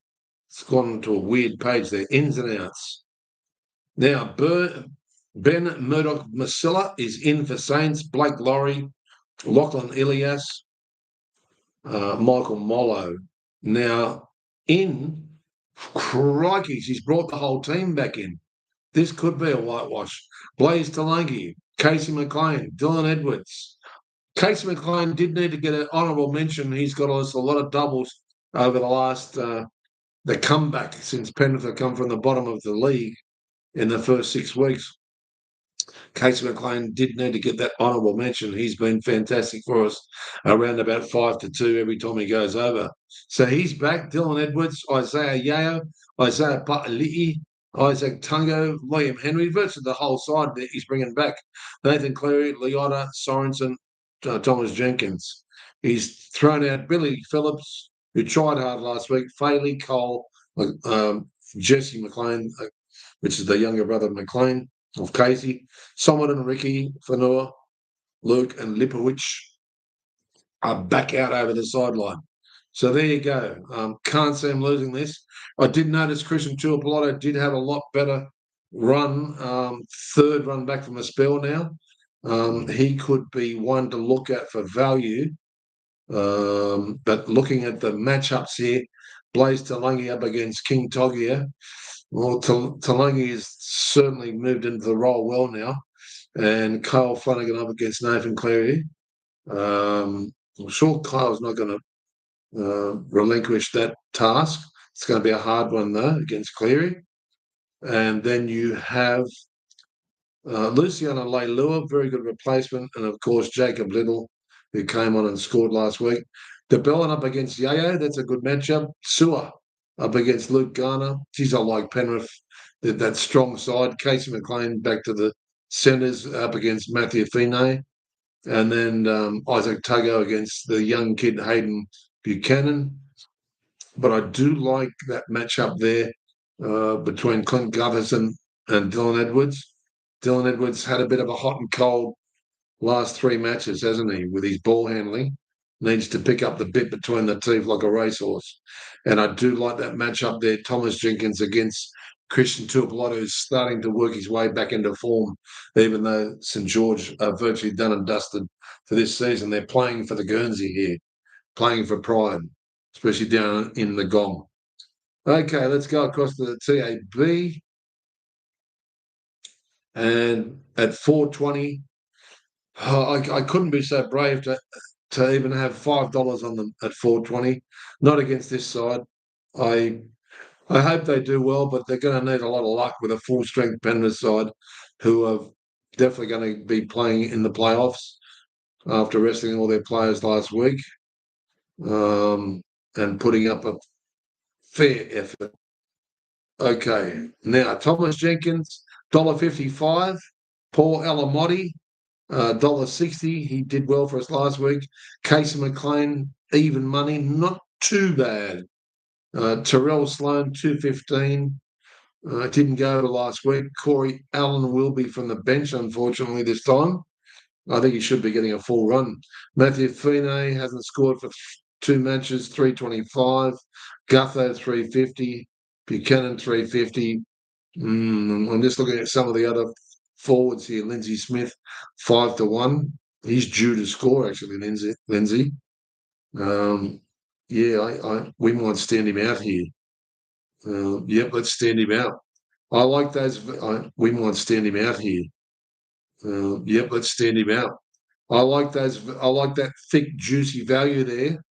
It's gone into a weird page there. Ins and outs. Now, Ben Murdoch-Masila is in for Saints. Blake Laurie, Lachlan Ilias, Michael Mollo. Now, in, crikey, she's brought the whole team back in. This could be a whitewash. Blaze Talangi, Casey McLean, Dylan Edwards. Casey McLean did need to get an honourable mention. He's got us a lot of doubles over the last the comeback since Penrith have come from the bottom of the league in the first 6 weeks. Casey McLean did need to get that honourable mention. He's been fantastic for us around about 5-2 every time he goes over. So he's back. Dylan Edwards, Isaiah Yeo, Isaiah Pa'ali'i, Isaac Tungo, William Henry, virtually the whole side that he's bringing back. Nathan Cleary, Leota, Sorensen, Thomas Jenkins. He's thrown out Billy Phillips, who tried hard last week, Faley, Cole, Jesse McLean, which is the younger brother of McLean, of Casey, Solomon, Ricky, Fanua, Luke, and Lipowicz are back out over the sideline. So there you go. Can't see him losing this. I did notice Christian Tuapoloto did have a lot better run, third run back from a spell now. He could be one to look at for value. But looking at the matchups here, Blaze Talangi up against King Togia. Well, Talangi has certainly moved into the role well now. And Kyle Flanagan up against Nathan Cleary. I'm sure Kyle's not going to relinquish that task. It's going to be a hard one, though, against Cleary. And then you have Luciano Leilua, very good replacement. And, of course, Jacob Little, who came on and scored last week. DeBellin up against Yayo. That's a good matchup. Sewer up against Luke Garner. Geez, I like Penrith, that strong side. Casey McLean back to the centres up against Matthew Fine. And then Isaac Tago against the young kid Hayden Buchanan. But I do like that matchup there between Clint Gutherson and Dylan Edwards. Dylan Edwards had a bit of a hot and cold last 3 matches, hasn't he, with his ball handling? Needs to pick up the bit between the teeth like a racehorse. And I do like that matchup there. Thomas Jenkins against Christian Tuapoloto, who's starting to work his way back into form, even though St George are virtually done and dusted for this season. They're playing for the Guernsey here, playing for pride, especially down in the Gong. Okay, let's go across to the TAB. And at 420, I couldn't be so brave to even have $5 on them at 420. Not against this side. I hope they do well, but they're going to need a lot of luck with a full strength Penrith side, who are definitely going to be playing in the playoffs after resting all their players last week, and putting up a fair effort. Okay, now Thomas Jenkins, $1.55. Paul Alamotti, $1.60. He did well for us last week. Casey McLean, even money, not too bad. Terrell Sloan, $2.15. Didn't go over last week. Corey Allen will be from the bench, unfortunately, this time. I think he should be getting a full run. Matthew Fine hasn't scored for 2 matches, 325. Gutho, 350. Buchanan, 350. I'm just looking at some of the other forwards here. Lindsay Smith, 5-1. He's due to score, actually, Lindsay. We might stand him out here. Yep, let's stand him out. I like those. We might stand him out here. Yep, let's stand him out. I like those. I like that thick, juicy value there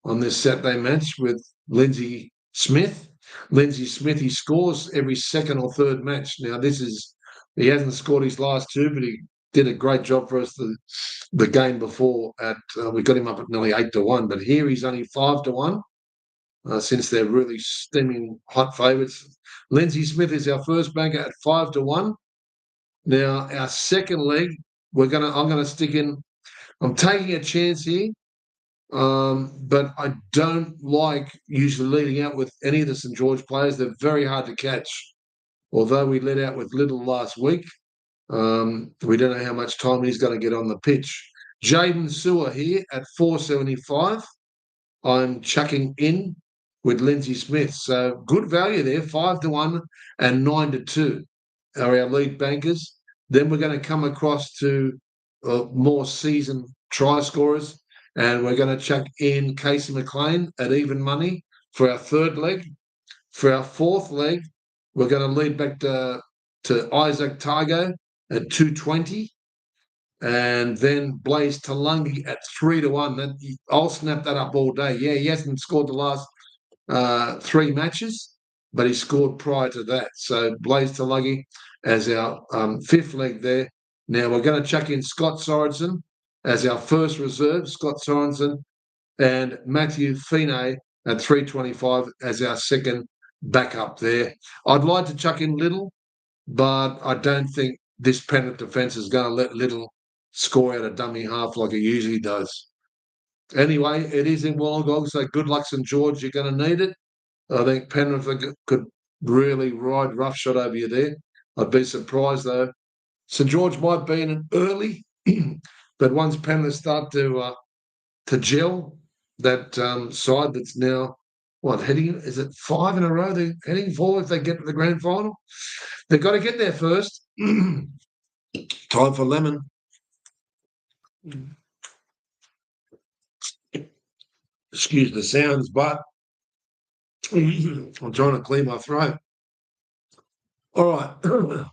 on this Saturday match with Lindsay Smith. Lindsay Smith, he scores every second or third match. Now, he hasn't scored his last two, but he did a great job for us the game before. We got him up at nearly 8-1, but here he's only 5-1 since they're really steaming hot favourites. Lindsay Smith is our first banker at 5-1. Now, our second leg, I'm going to stick in. I'm taking a chance here. But I don't like usually leading out with any of the St George players. They're very hard to catch. Although we led out with Little last week, we don't know how much time he's going to get on the pitch. Jaden Sewer here at 475. I'm chucking in with Lindsay Smith. So good value there, 5-1 and 9-2 are our lead bankers. Then we're going to come across to more seasoned try scorers. And we're going to chuck in Casey McLean at even money for our third leg. For our fourth leg, we're going to lead back to Isaac Targo at 220. And then Blaze Talungi at 3-1. I'll snap that up all day. Yeah, he hasn't scored the last 3 matches, but he scored prior to that. So Blaze Talungi as our fifth leg there. Now we're going to chuck in Scott Sorensen as our first reserve, Scott Sorensen, and Matthew Fine at 325 as our second backup there. I'd like to chuck in Little, but I don't think this Penrith defence is going to let Little score out a dummy half like he usually does. Anyway, it is in Wollongong, so good luck, St George. You're going to need it. I think Penrith could really ride roughshod over you there. I'd be surprised, though. St George might be in an early, but once Penrith start to gel, that side that's now, is it 5 in a row? They're heading forward if they get to the grand final. They've got to get there first. Time for lemon. Excuse the sounds, but I'm trying to clear my throat. All right.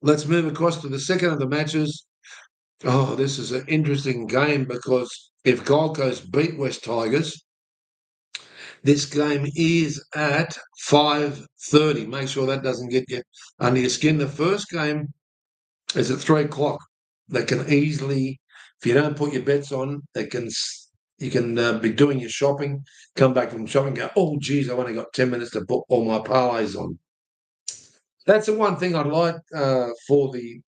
Let's move across to the second of the matches. Oh, this is an interesting game because if Gold Coast beat West Tigers, this game is at 5:30. Make sure that doesn't get you under your skin. The first game is at 3 o'clock. They can easily, if you don't put your bets on, you can be doing your shopping, come back from shopping, go, oh, geez, I've only got 10 minutes to put all my parlays on. That's the one thing I'd like for the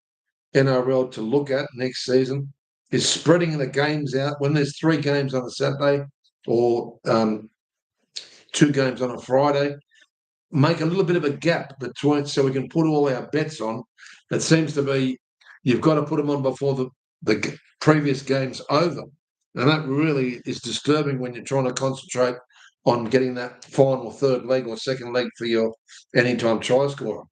NRL to look at next season is spreading the games out. When there's 3 games on a Saturday or 2 games on a Friday, make a little bit of a gap between so we can put all our bets on. It seems to be you've got to put them on before the previous game's over. And that really is disturbing when you're trying to concentrate on getting that final third leg or second leg for your anytime try scorer.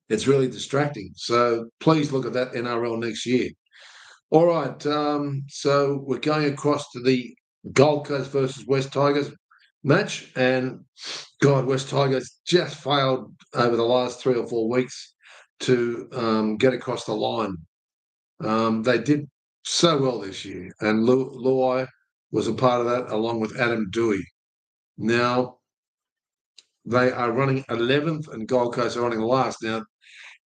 It's really distracting. So please look at that NRL next year. All right. So we're going across to the Gold Coast versus West Tigers match. And, God, West Tigers just failed over the last 3 or 4 weeks to get across the line. They did so well this year. And Luai was a part of that along with Adam Dewey. Now, they are running 11th and Gold Coast are running last. Now,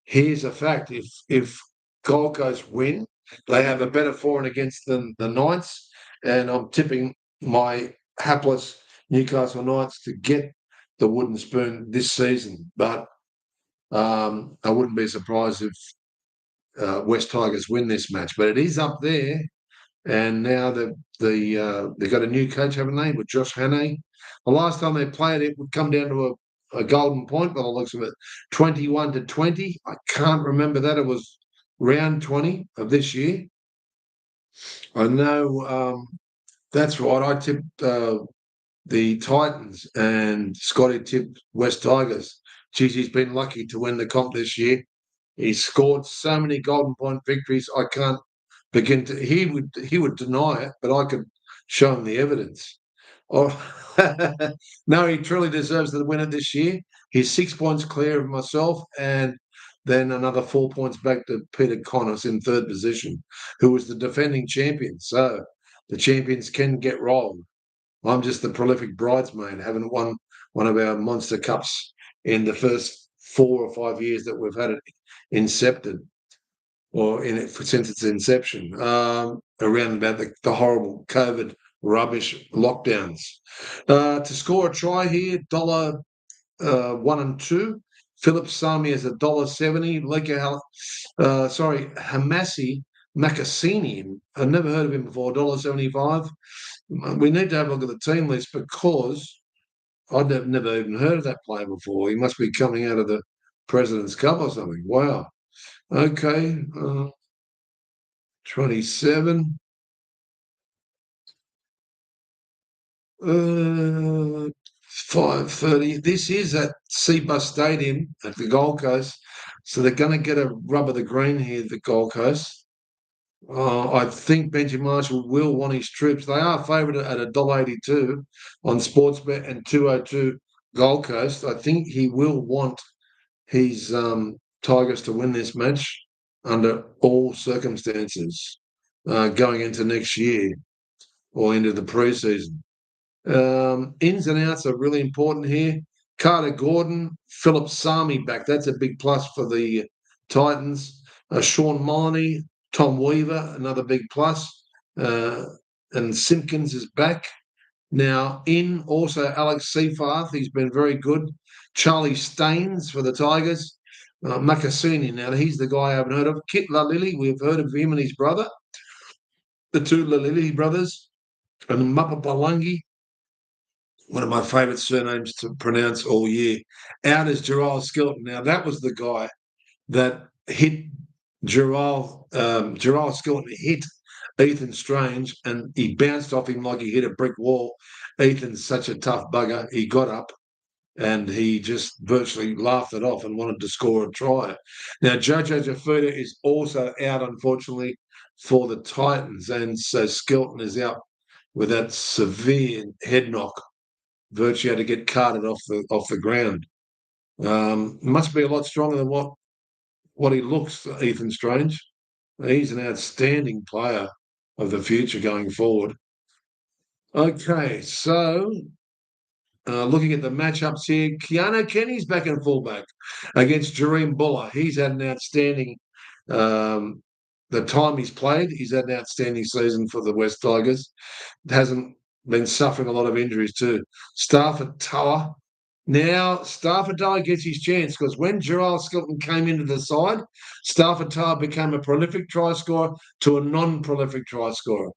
here's a fact. If Gold Coast win, they have a better for and against than the Knights. And I'm tipping my hapless Newcastle Knights to get the wooden spoon this season. But I wouldn't be surprised if West Tigers win this match. But it is up there. And now they've got a new coach, haven't they, with Josh Hannay. The last time they played, it would come down to a golden point by the looks of it, 21-20. I can't remember that. It was round 20 of this year. I know that's right. I tipped the Titans and Scotty tipped West Tigers. Geez, he's been lucky to win the comp this year. He's scored so many golden point victories. I can't begin to. He would deny it, but I could show him the evidence. Oh, no, he truly deserves the winner this year. He's 6 points clear of myself, and then another 4 points back to Peter Connors in third position, who was the defending champion. So the champions can get rolled. I'm just the prolific bridesmaid, haven't won one of our monster cups in the first 4 or 5 years that we've had it incepted, or in it since its inception, around about the horrible COVID rubbish lockdowns. To score a try here, $1 and 2. Philip Sami is $1.70. Hamasi Makasini. I've never heard of him before. $1.75. We need to have a look at the team list because I'd never even heard of that player before. He must be coming out of the President's Cup or something. Wow. Okay. 27. 5:30. This is at Seabus Stadium at the Gold Coast. So they're going to get a rub of the green here, the Gold Coast. I think Benji Marshall will want his troops. They are favoured at $1.82 on Sportsbet and 202 Gold Coast. I think he will want his Tigers to win this match under all circumstances going into next year or into the pre-season. Ins and outs are really important here. Carter Gordon, Philip Sami back. That's a big plus for the Titans. Sean Moloney, Tom Weaver, another big plus. And Simpkins is back. Now, in also Alex Seyfarth, he's been very good. Charlie Staines for the Tigers. Makasini, now he's the guy I haven't heard of. Kit Lalili, we've heard of him and his brother, the two Lalili brothers. And Mapapalangi, one of my favourite surnames to pronounce all year. Out is Gerald Skelton. Now, that was the guy that hit Gerald Skelton hit Ethan Strange, and he bounced off him like he hit a brick wall. Ethan's such a tough bugger. He got up and he just virtually laughed it off and wanted to score a try. Now, Jojo Jafuda is also out, unfortunately, for the Titans, and so Skelton is out with that severe head knock. Virtually had to get carted off the ground. Must be a lot stronger than what he looks, Ethan Strange. He's an outstanding player of the future going forward. Okay, so looking at the matchups here, Keanu Kenny's back in fullback against Jareem Buller. He's had an outstanding the time he's played. He's had an outstanding season for the West Tigers. Hasn't been suffering a lot of injuries too. Stafford Tower. Now, Stafford Tower gets his chance because when Gerald Skelton came into the side, Stafford Tower became a prolific try scorer to a non-prolific try scorer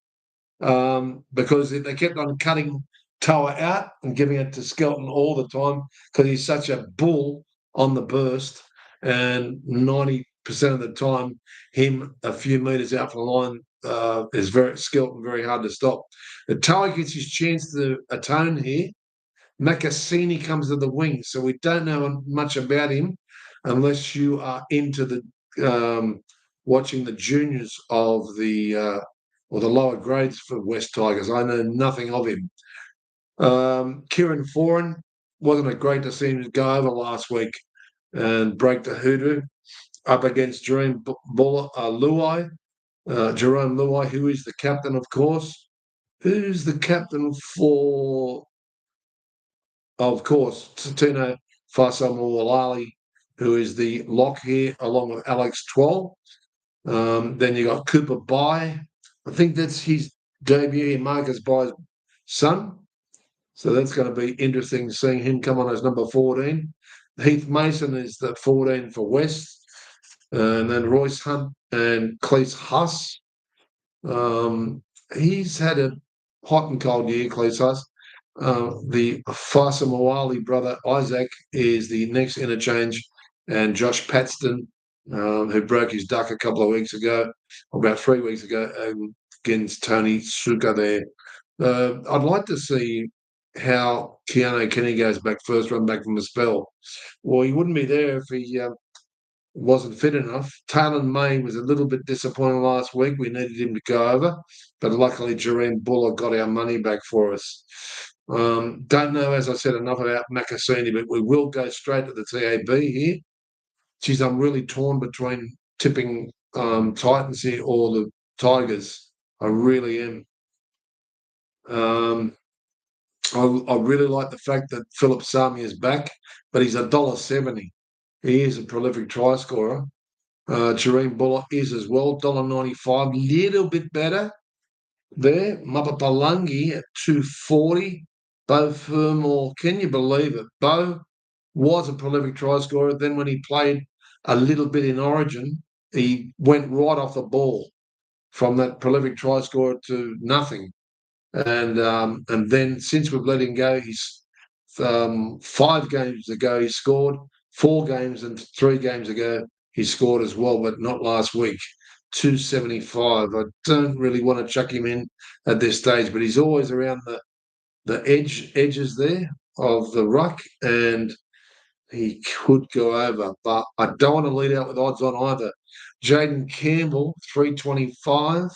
because they kept on cutting Tower out and giving it to Skelton all the time because he's such a bull on the burst, and 90% of the time, him a few metres out from the line is Skelton very hard to stop. The Tower gets his chance to atone here. Makasini comes to the wing, so we don't know much about him unless you are into the watching the juniors of the or the lower grades for West Tigers. I know nothing of him. Kieran Foran, wasn't it great to see him go over last week and break the hoodoo up against Jerome Luai, Jerome Luai, who is the captain, of course. Who's the captain for? Of course, Tino Fasamulali, who is the lock here, along with Alex Twoll. Then you got Cooper Bai. I think that's his debut here, Marcus Bai's son. So that's going to be interesting seeing him come on as number 14. Heath Mason is the 14 for West. And then Royce Hunt and Cleese Huss. He's had a hot and cold year, Cleese Huss. The Fasa Mawali brother, Isaac, is the next interchange, and Josh Paxton who broke his duck a couple of weeks ago, or about 3 weeks ago, against Tony Suka there. I'd like to see how Keanu Kenny goes back, first run back from the spell. Well, he wouldn't be there if he wasn't fit enough. Taylor May was a little bit disappointing last week. We needed him to go over, but luckily Jareem Buller got our money back for us. Don't know, as I said, enough about Makasini, but we will go straight to the TAB here. Geez, I'm really torn between tipping Titans here or the Tigers. I really am. I really like the fact that Philip Sami is back, but he's $1.70. He is a prolific try scorer. Jareem Bullock is as well, $1.95, little bit better there. Mapapalangi at 240. Bo Fermor, can you believe it? Bo was a prolific try scorer. Then when he played a little bit in Origin, he went right off the ball from that prolific try scorer to nothing. And then since we've let him go, he's 5 games ago he scored, 4 games and 3 games ago he scored as well, but not last week. 275. I don't really want to chuck him in at this stage, but he's always around the edges there of the ruck, and he could go over. But I don't want to lead out with odds on either. Jaden Campbell, 325.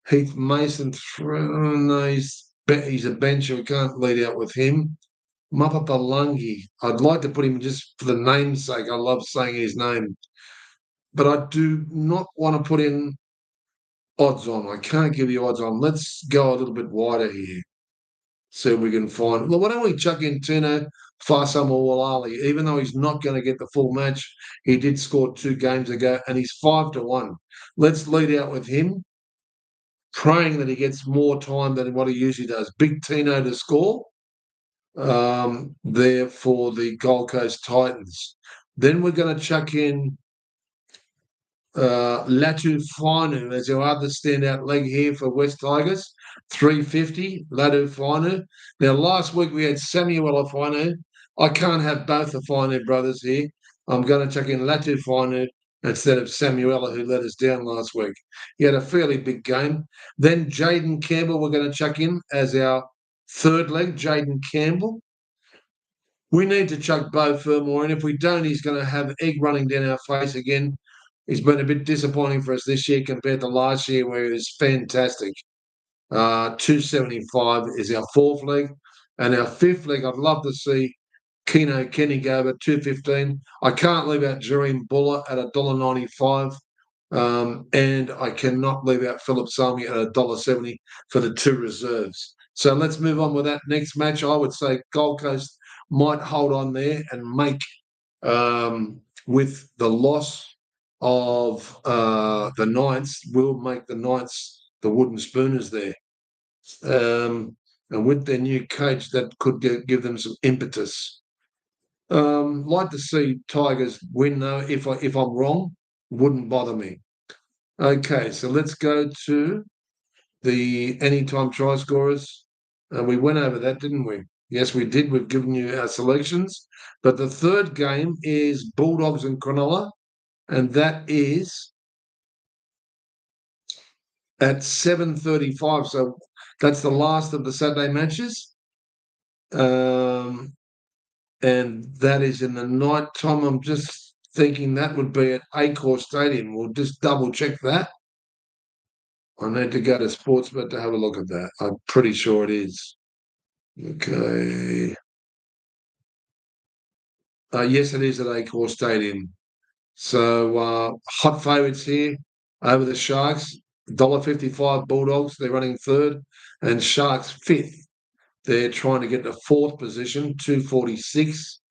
Heath Mason, no, he's a bencher. We can't lead out with him. Mapapalangi, I'd like to put him just for the name's sake. I love saying his name. But I do not want to put in odds on. I can't give you odds on. Let's go a little bit wider here. See if we can find. Well, why don't we chuck in Tino Fasamuwalali? Even though he's not going to get the full match, he did score 2 games ago and he's 5-1. Let's lead out with him, praying that he gets more time than what he usually does. Big Tino to score there for the Gold Coast Titans. Then we're going to chuck in Latu Fainu as our other standout leg here for West Tigers. 350, Latu Fainu. Now, last week we had Samuel Fainu. I can't have both the Fainu brothers here. I'm going to chuck in Latu Fainu instead of Samuela, who let us down last week. He had a fairly big game. Then Jaden Campbell, we're going to chuck in as our third leg, Jaden Campbell. We need to chuck Bo Fermor, and if we don't, he's going to have egg running down our face again. He's been a bit disappointing for us this year compared to last year, where he was fantastic. 275 is our fourth leg. And our fifth leg, I'd love to see Keno Kenny go over 215. I can't leave out Jareem Buller at $1.95. And I cannot leave out Philip Sami at $1.70 for the 2 reserves. So let's move on with that next match. I would say Gold Coast might hold on there and make, with the loss of the Knights, will make the Knights the wooden spooners there. And with their new coach, that could give them some impetus. Like to see Tigers win, though. If I'm wrong, wouldn't bother me. Okay, so let's go to the anytime try scorers. We went over that, didn't we? Yes, we did. We've given you our selections. But the third game is Bulldogs and Cronulla, and that is at 7:35. So that's the last of the Saturday matches. And that is in the night time. I'm just thinking that would be at Accor Stadium. We'll just double check that. I need to go to Sportsbet to have a look at that. I'm pretty sure it is. Okay. Yes, it is at Accor Stadium. So hot favourites here over the Sharks. $1.55 Bulldogs. They're running third. And Sharks fifth. They're trying to get to fourth position, 246.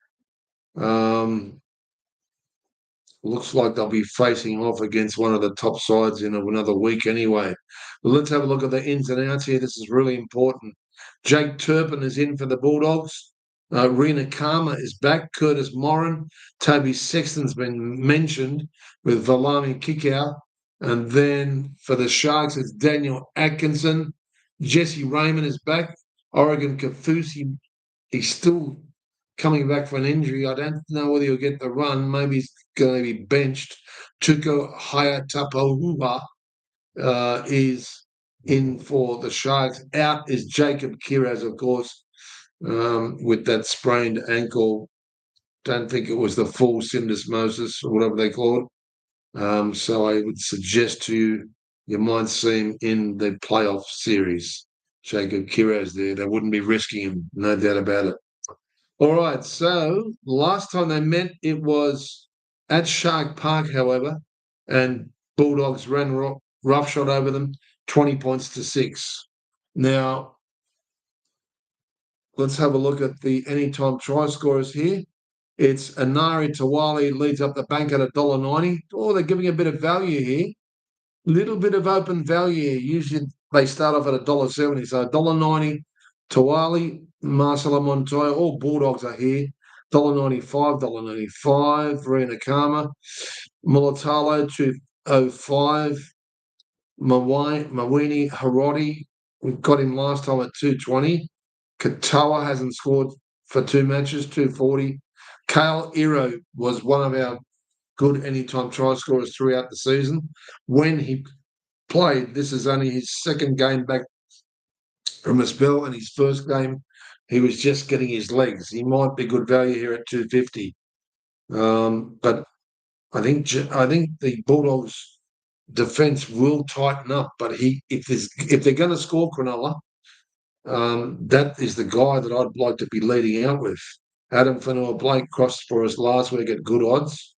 Looks like they'll be facing off against one of the top sides in another week anyway. But let's have a look at the ins and outs here. This is really important. Jake Turpin is in for the Bulldogs. Rena Kama is back. Curtis Morin. Toby Sexton's been mentioned with Valami Kickout. And then for the Sharks, it's Daniel Atkinson. Jesse Raymond is back. Oregon Kafusi, he still coming back from an injury. I don't know whether he'll get the run. Maybe he's going to be benched. Tuko Hayatapauhua is in for the Sharks. Out is Jacob Kiraz, of course, with that sprained ankle. Don't think it was the full syndesmosis or whatever they call it. So I would suggest to you, you might see him in the playoff series. Jacob Kiraz there. They wouldn't be risking him, no doubt about it. All right, so last time they met, it was at Shark Park, however, and Bulldogs ran roughshod over them, 20 points to 6. Now, let's have a look at the anytime try scorers here. It's Anari Tawali leads up the bank at $1.90. Oh, they're giving a bit of value here. Little bit of open value here. Usually they start off at $1.70. So $1.90, Tawali, Marcelo Montoya, all Bulldogs are here. $1.95, $1.95, Rena Kama, Mulatalo, 205, Mawini Harodi, we've got him last time at 220. Katoa hasn't scored for 2 matches, 240. Kale Iro was one of our good anytime try scorers throughout the season. When he played, this is only his second game back from a spell, and his first game, he was just getting his legs. He might be good value here at 250. But I think the Bulldogs' defence will tighten up. But if they're going to score Cronulla, that is the guy that I'd like to be leading out with. Adam Fanua-Blake crossed for us last week at good odds,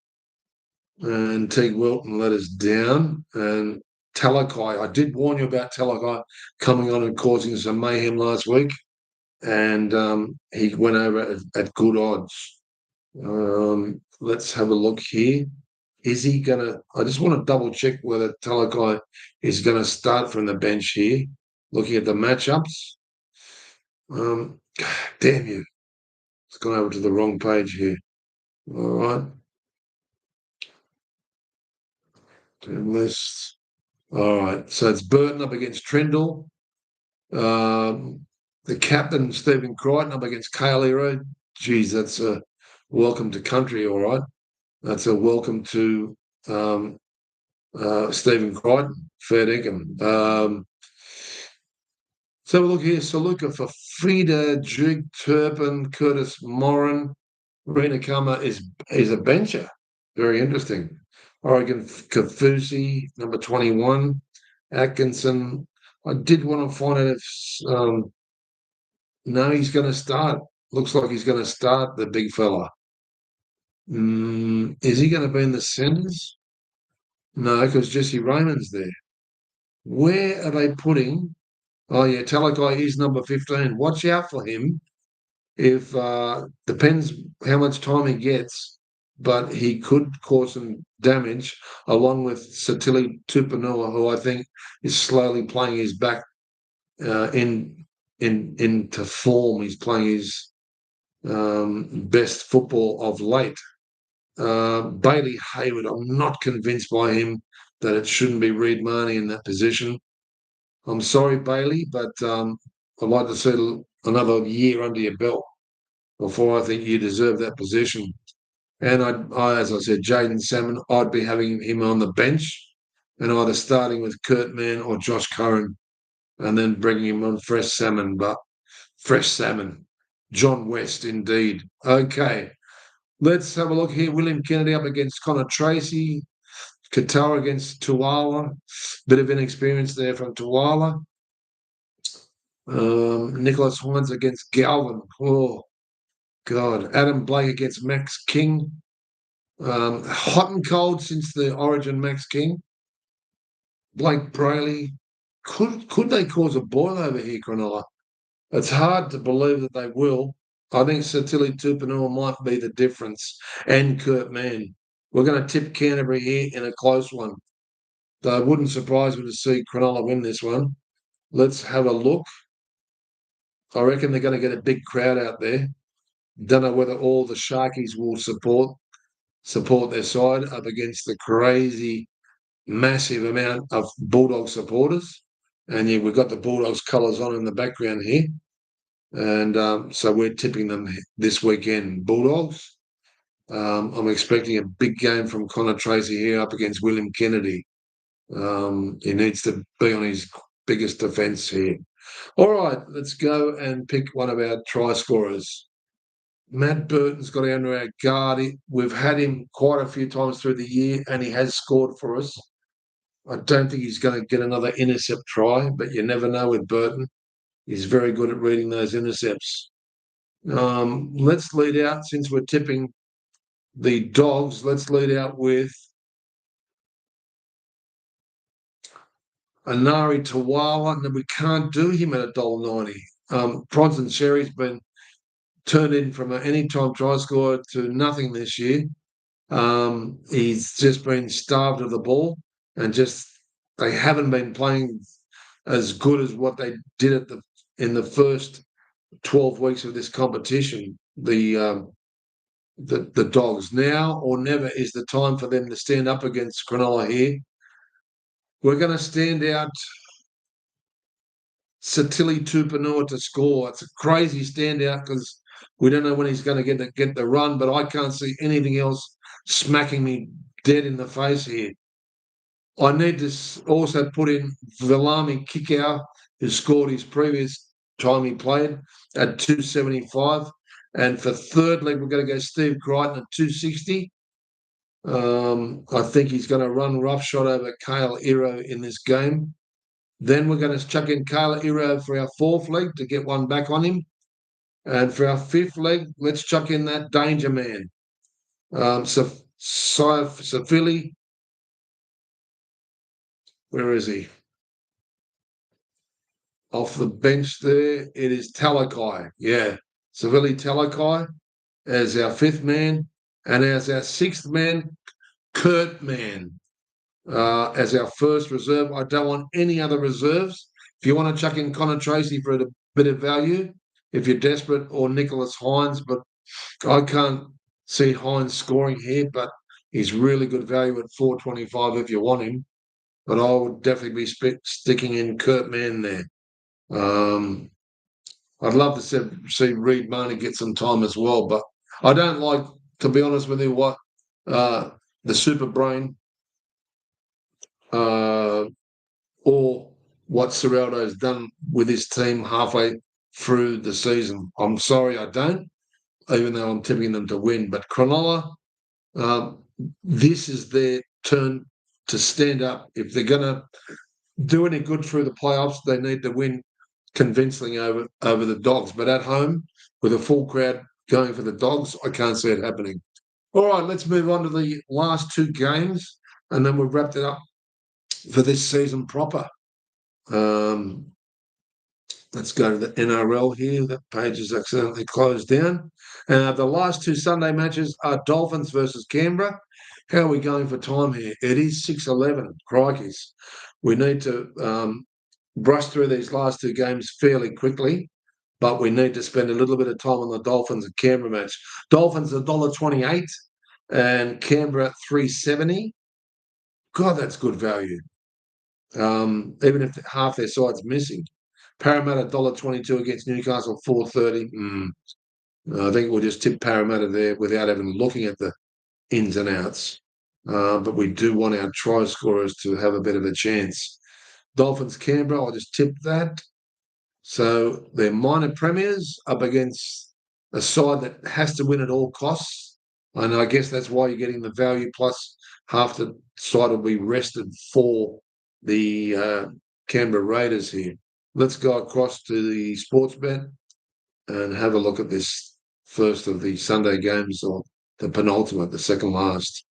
and Teague Wilton let us down. And Talakai, I did warn you about Talakai coming on and causing some mayhem last week, and he went over at good odds. Let's have a look here. Is he going to – I just want to double-check whether Talakai is going to start from the bench here, looking at the matchups. Damn you. It's gone over to the wrong page here. All right. Team lists. All right. So it's Burton up against Trendall. The captain, Stephen Crichton, up against Kale Iro. Geez, that's a welcome to country, all right. That's a welcome to Stephen Crichton, fair dinkum. So we'll look here. Saluka for Frida, Jig, Turpin, Curtis Moran. Rena Kama is a bencher. Very interesting. Oregon Kafusi, number 21. Atkinson. I did want to find out if no, he's going to start. Looks like he's going to start, the big fella. Is he going to be in the centres? No, because Jesse Raymond's there. Where are they putting? Oh, yeah, Talakai is number 15. Watch out for him. If depends how much time he gets, but he could cause some damage, along with Satili Tupanua, who I think is slowly playing his back into form. He's playing his best football of late. Bailey Hayward, I'm not convinced by him that it shouldn't be Reid Marnie in that position. I'm sorry, Bailey, but I'd like to see another year under your belt before I think you deserve that position. And as I said, Jaden Salmon, I'd be having him on the bench and either starting with Kurt Mann or Josh Curran and then bringing him on fresh salmon. John West, indeed. Okay, let's have a look here. William Kennedy up against Connor Tracy. Katoa against Tuala. Bit of inexperience there from Tuala. Nicholas Hines against Galvin. Oh, God. Adam Blake against Max King. Hot and cold since the origin, Max King. Blake Brayley. Could they cause a boil over here, Cronulla? It's hard to believe that they will. I think Satili Tupanua might be the difference, and Kurt Mann. We're going to tip Canterbury here in a close one. So it wouldn't surprise me to see Cronulla win this one. Let's have a look. I reckon they're going to get a big crowd out there. Don't know whether all the Sharkies will support their side up against the crazy, massive amount of Bulldog supporters. And yeah, we've got the Bulldogs colours on in the background here. And so we're tipping them this weekend. Bulldogs. I'm expecting a big game from Connor Tracy here up against William Kennedy. He needs to be on his biggest defence here. All right, let's go and pick one of our try scorers. Matt Burton's got under our guard. We've had him quite a few times through the year, and he has scored for us. I don't think he's going to get another intercept try, but you never know with Burton. He's very good at reading those intercepts. Let's lead out, since we're tipping the Dogs, let's lead out with Anari Tawala. And we can't do him at $1.90. Bronson Sherry's been turned in from an anytime try scorer to nothing this year. He's just been starved of the ball, and just they haven't been playing as good as what they did in the first 12 weeks of this competition. The Dogs, now or never is the time for them to stand up against Cronulla here. We're going to stand out Satili Tupanua to score. It's a crazy standout because we don't know when he's going to get the run, but I can't see anything else smacking me dead in the face here. I need to also put in Vilami Kikau, who scored his previous time he played at 275. And for third leg, we're going to go Steve Crichton at 260. I think he's going to run roughshod over Kale Iro in this game. Then we're going to chuck in Kale Iro for our fourth leg to get one back on him. And for our fifth leg, let's chuck in that danger man. Safili, where is he? Off the bench there, it is Talakai. Yeah, Savili Talakai as our fifth man. And as our sixth man, Kurt Man as our first reserve. I don't want any other reserves. If you want to chuck in Connor Tracy for a bit of value, if you're desperate, or Nicholas Hines, but I can't see Hines scoring here, but he's really good value at $4.25 if you want him. But I would definitely be sticking in Kurt Man there. I'd love to see Reed Marnie get some time as well, but I don't like, to be honest with you, what the super brain or what Serraldo's done with his team halfway through the season. I'm sorry I don't, even though I'm tipping them to win. But Cronulla, this is their turn to stand up. If they're going to do any good through the playoffs, they need to win convincingly over the Dogs. But at home, with a full crowd going for the Dogs, I can't see it happening. All right, let's move on to the last two games, and then we've wrapped it up for this season proper. Let's go to the NRL here. That page is accidentally closed down. The last two Sunday matches are Dolphins versus Canberra. How are we going for time here? It is 6:11. Crikeys. We need to brush through these last two games fairly quickly, but we need to spend a little bit of time on the Dolphins and Canberra match. Dolphins $1.28 and Canberra $3.70. God, that's good value. Even if half their side's missing. Parramatta $1.22 against Newcastle $4.30. I think we'll just tip Parramatta there without even looking at the ins and outs. But we do want our try scorers to have a bit of a chance. Dolphins Canberra, I'll just tip that. So they're minor premiers up against a side that has to win at all costs. And I guess that's why you're getting the value, plus half the side will be rested for the Canberra Raiders here. Let's go across to the sports bet and have a look at this first of the Sunday games, or the penultimate, the second last.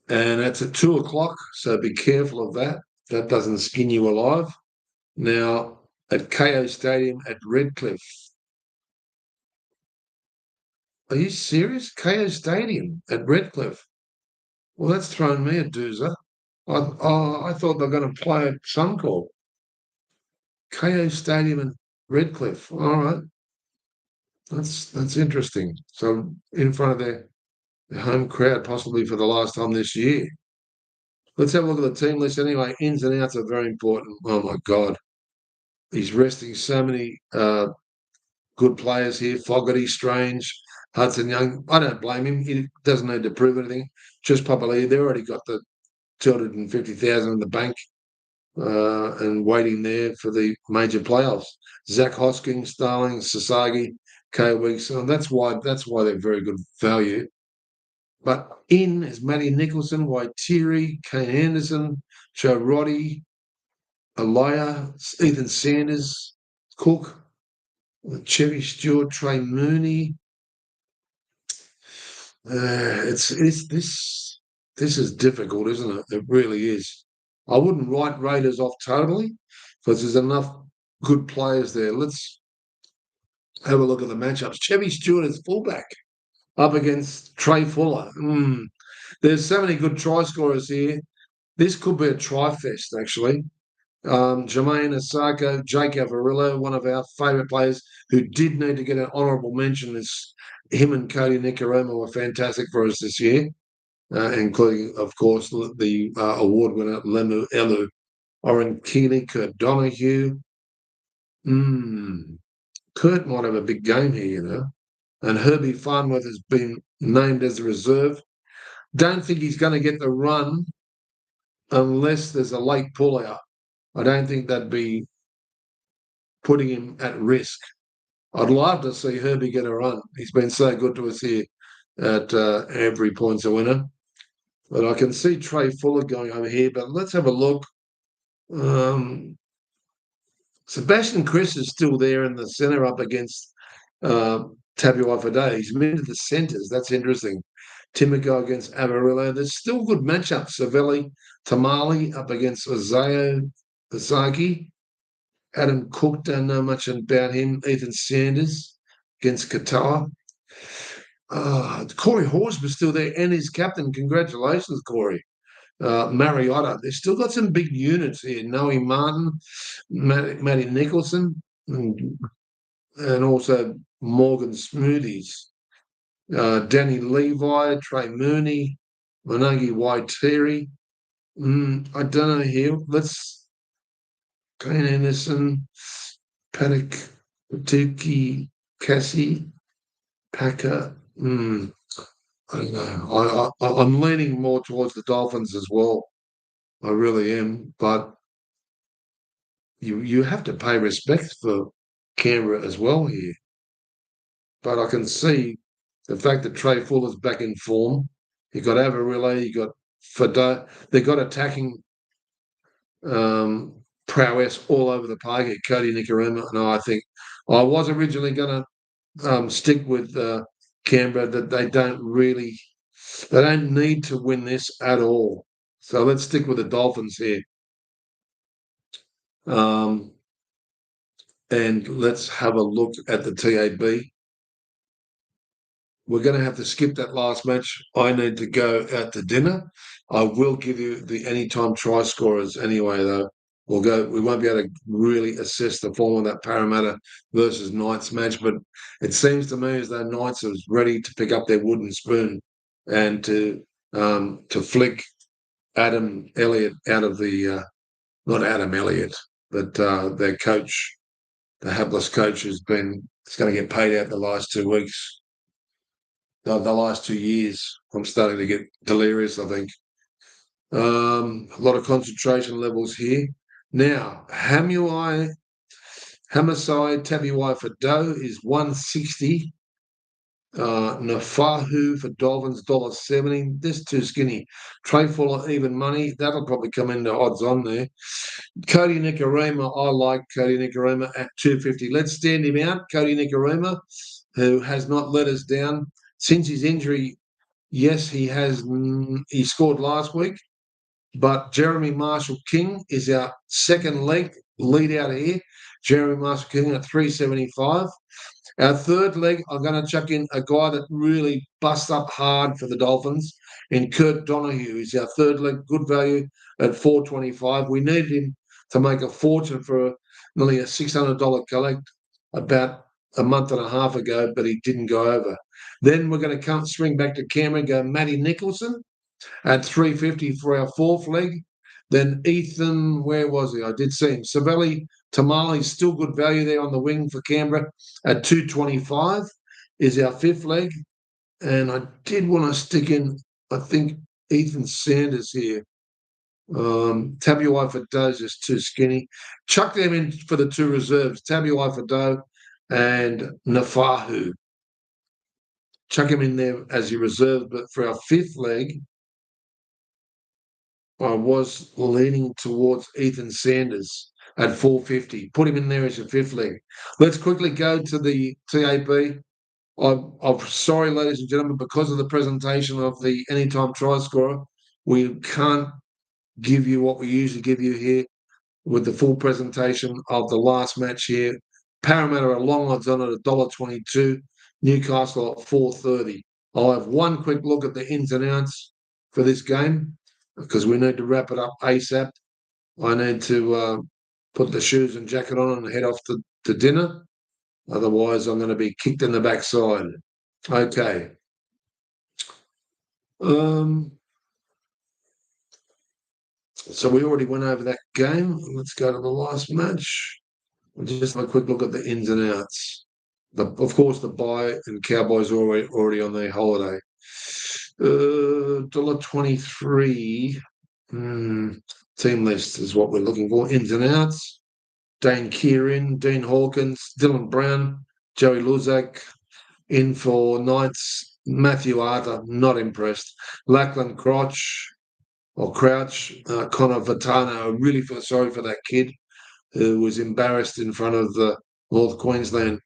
And that's at 2:00, so be careful of that. That doesn't skin you alive. Now, at KO Stadium at Redcliffe. Are you serious? KO Stadium at Redcliffe? Well, that's thrown me a doozer. I thought they were going to play at Suncorp. KO Stadium in Redcliffe. All right. That's interesting. So in front of their home crowd, possibly for the last time this year. Let's have a look at the team list anyway. Ins and outs are very important. Oh, my God. He's resting so many good players here. Fogarty, Strange, Hudson Young. I don't blame him. He doesn't need to prove anything. Just Papali'i. They've already got the 250,000 in the bank and waiting there for the major playoffs. Zach Hoskins, Starling, Sasagi, Kay Weeks. And that's why they're very good value. But in is Matty Nicholson, Waitiri, Kane Anderson, Joe Roddy, Elia, Ethan Sanders, Cook, Chevy Stewart, Trey Mooney. It's this is difficult, isn't it? It really is. I wouldn't write Raiders off totally because there's enough good players there. Let's have a look at the matchups. Chevy Stewart is fullback up against Trey Fuller. There's so many good try scorers here. This could be a try fest, actually. Jermaine Asako, Jake Avarillo, one of our favourite players who did need to get an honourable mention. Is him and Cody Nicaroma were fantastic for us this year, including, of course, the award winner Lemu Elu, Oren Keeley, Kurt Donahue. Kurt might have a big game here, you know. And Herbie Farnworth has been named as a reserve. Don't think he's going to get the run unless there's a late pullout. I don't think that'd be putting him at risk. I'd love to see Herbie get a run. He's been so good to us here at every point's a winner. But I can see Trey Fuller going over here. But let's have a look. Sebastian Chris is still there in the centre up against Tabuai Fadei. He's moved to the centres. That's interesting. Timoko against Avarillo. There's still good matchups. Savelli, Tamale up against Isaiah Azagi. Adam Cook, don't know much about him. Ethan Sanders against Qatar. Corey Horsburgh's still there and his captain. Congratulations, Corey. Mariota. They've still got some big units here. Noe Martin, Matty Nicholson, and also Morgan Smoothies. Danny Levi, Trey Mooney, Managi Waitiri. I don't know here. Let's Kane Anderson, Paddock, Tuki, Cassie, Packer. I don't know. I'm leaning more towards the Dolphins as well. I really am. But you have to pay respect for Canberra as well here. But I can see the fact that Trey Fuller's back in form. You got Avarillo, you got Fado. They got attacking prowess all over the park at Cody Nicaroma. And I think I was originally going to stick with Canberra, that they don't need to win this at all. So let's stick with the Dolphins here. And let's have a look at the TAB. We're going to have to skip that last match. I need to go out to dinner. I will give you the anytime try scorers anyway, though. We won't be able to really assess the form of that Parramatta versus Knights match, but it seems to me as though Knights are ready to pick up their wooden spoon and to flick Adam Elliott out of the not Adam Elliott, but their coach, the hapless coach, is going to get paid out the last 2 weeks. The last 2 years. I'm starting to get delirious, I think. A lot of concentration levels here. Now, Hamasai Tabuai for Doe is 160. Nafahu for Dolphins, $1.70. This too skinny. Trey Fuller, even money. That'll probably come into odds on there. Cody Nicaroma, I like Cody Nicaroma at 250. Let's stand him out. Cody Nicaroma, who has not let us down since his injury. Yes, he has. He scored last week, but Jeremy Marshall-King is our second leg lead out here. Jeremy Marshall-King at 375. Our third leg, I'm going to chuck in a guy that really busts up hard for the Dolphins in Kurt Donahue. He's our third leg, good value at 425. We needed him to make a fortune for nearly a $600 collect about a month and a half ago, but he didn't go over. Then we're going to swing back to Canberra and go Matty Nicholson at 350 for our fourth leg. Then Ethan, where was he? I did see him. Savelli, Tamale's still good value there on the wing for Canberra at 225 is our fifth leg. And I did want to stick in, I think, Ethan Sanders here. Tabuai for Doe's just too skinny. Chuck them in for the two reserves, Tabuai for Doe and Nafahu. Chuck him in there as your reserve. But for our fifth leg, I was leaning towards Ethan Sanders at 450. Put him in there as your fifth leg. Let's quickly go to the TAB. I'm sorry, ladies and gentlemen, because of the presentation of the anytime try scorer, we can't give you what we usually give you here with the full presentation of the last match here. Parramatta are long odds on at $1.22, Newcastle at 4.30. I'll have one quick look at the ins and outs for this game because we need to wrap it up ASAP. I need to put the shoes and jacket on and head off to dinner. Otherwise, I'm going to be kicked in the backside. Okay. So we already went over that game. Let's go to the last match. We'll just have a quick look at the ins and outs. Of course, the bye and Cowboys are already on their holiday. $1.23. Team list is what we're looking for. Ins and outs. Dane Kieran, Dean Hawkins, Dylan Brown, Joey Luzak. In for Knights, Matthew Arthur, not impressed. Lachlan Crouch, Connor Vitano. I really feel sorry for that kid who was embarrassed in front of the North Queensland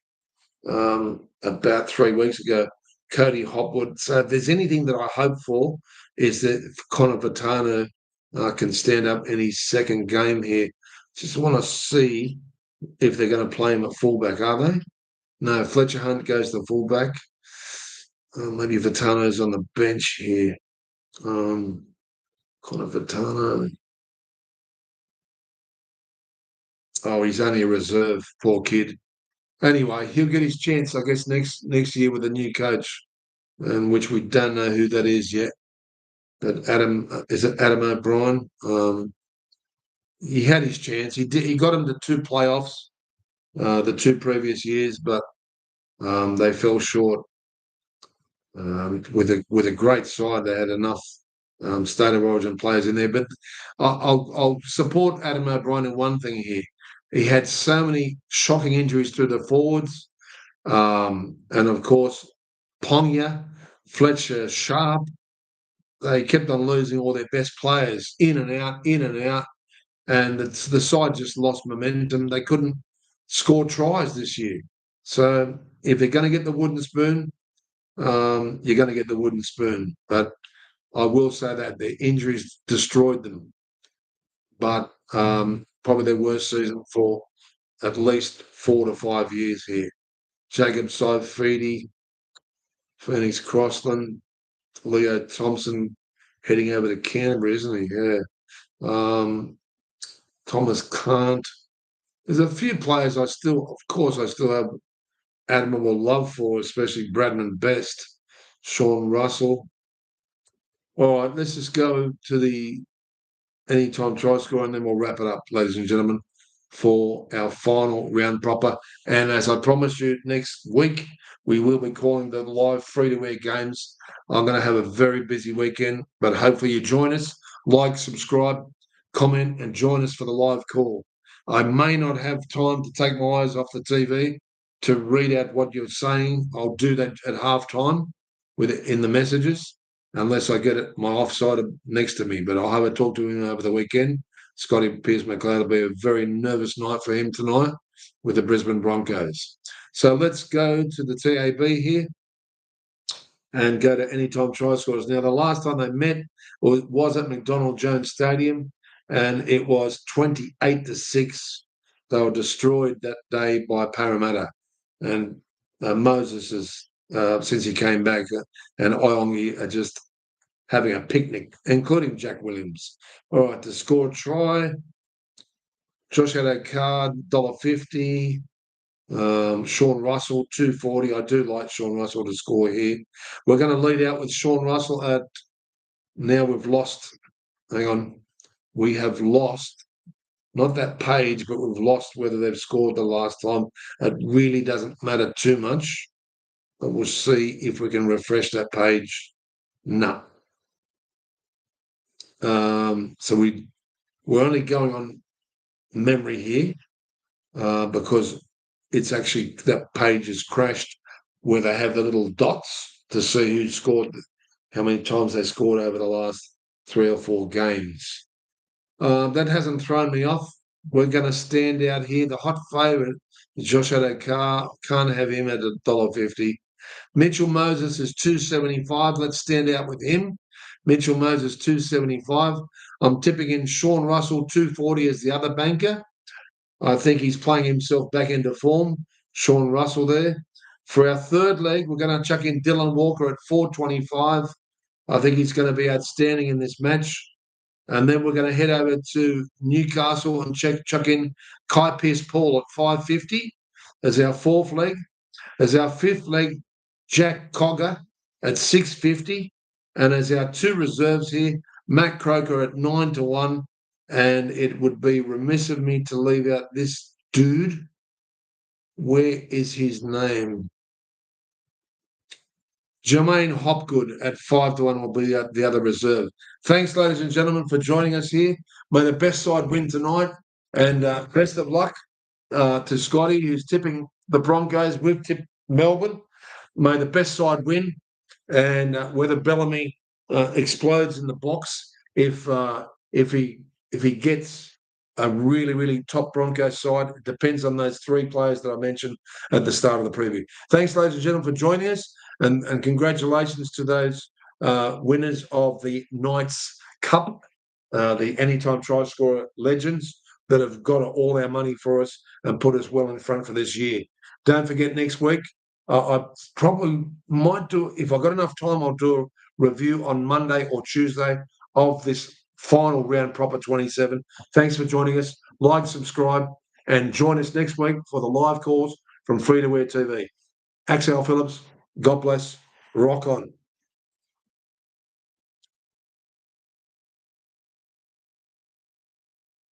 about 3 weeks ago. Cody Hopwood. So if there's anything that I hope for is that Connor Vitano can stand up in his second game here. Just want to see if they're going to play him at fullback, are they? No, Fletcher Hunt goes to fullback. Maybe Vitano's on the bench here. Connor Vitano. Oh, he's only a reserve, poor kid. Anyway, he'll get his chance, I guess, next year with a new coach, which we don't know who that is yet. But is it Adam O'Brien? He had his chance. He got him to 2 playoffs, the 2 previous years, but they fell short. With a great side, they had enough state of origin players in there. But I'll support Adam O'Brien in one thing here. He had so many shocking injuries to the forwards, and of course, Ponga, Fletcher, Sharp. They kept on losing all their best players in and out, and the side just lost momentum. They couldn't score tries this year. So if they're going to get the wooden spoon, you're going to get the wooden spoon. But I will say that their injuries destroyed them. But probably their worst season for at least 4 to 5 years here. Jacob Saifidi, Phoenix Crossland, Leo Thompson heading over to Canberra, isn't he? Yeah. Thomas Kant. There's a few players I still have admirable love for, especially Bradman Best, Sean Russell. All right, let's just go to the anytime try score and then we'll wrap it up, ladies and gentlemen, for our final round proper. And as I promised you, next week we will be calling the live free-to-air games. I'm going to have a very busy weekend, but hopefully you join us. Like, subscribe, comment, and join us for the live call. I may not have time to take my eyes off the TV to read out what you're saying. I'll do that at halftime in the messages, unless I get it my offside next to me. But I'll have a talk to him over the weekend. Scotty Pearce-McLeod will be a very nervous night for him tonight with the Brisbane Broncos. So let's go to the TAB here and go to anytime try scores. Now, the last time they met was at McDonald Jones Stadium, and it was 28-6. They were destroyed that day by Parramatta. And Moses is, since he came back, and Iongi are just having a picnic, including Jack Williams. All right, to score a try, Josh Adokar, $1.50. Sean Russell, 240. I do like Sean Russell to score here. We're going to lead out with Sean Russell at, now we've lost, hang on, we have lost not that page, but we've lost whether they've scored the last time. It really doesn't matter too much, but we'll see if we can refresh that page. No. So we're only going on memory here because it's actually that page has crashed where they have the little dots to see who scored, how many times they scored over the last 3 or 4 games. That hasn't thrown me off. We're going to stand out here. The hot favourite is Josh Adokar. Can't have him at $1.50. Mitchell Moses is 275. Let's stand out with him. Mitchell Moses 275. I'm tipping in Sean Russell 240 as the other banker. I think he's playing himself back into form. Sean Russell there. For our third leg, we're going to chuck in Dylan Walker at 425. I think he's going to be outstanding in this match. And then we're going to head over to Newcastle and chuck in Kai Pearce-Paul at 550 as our fourth leg. As our fifth leg, Jack Cogger at 650. And as our 2 reserves here, Matt Croker at 9-1. And it would be remiss of me to leave out this dude. Where is his name? Jermaine Hopgood at 5-1 will be the other reserve. Thanks, ladies and gentlemen, for joining us here. May the best side win tonight. And best of luck to Scotty, who's tipping the Broncos. We've tipped Melbourne. May the best side win. And whether Bellamy explodes in the box, if he gets a really, really top Broncos side, it depends on those 3 players that I mentioned at the start of the preview. Thanks, ladies and gentlemen, for joining us. And congratulations to those winners of the Knights Cup, the Anytime Try Scorer legends that have got all our money for us and put us well in front for this year. Don't forget, next week, I probably might do, if I've got enough time, I'll do a review on Monday or Tuesday of this final round proper 27. Thanks for joining us. Like, subscribe, and join us next week for the live calls from Free to Wear TV. Axel Phillips, God bless. Rock on.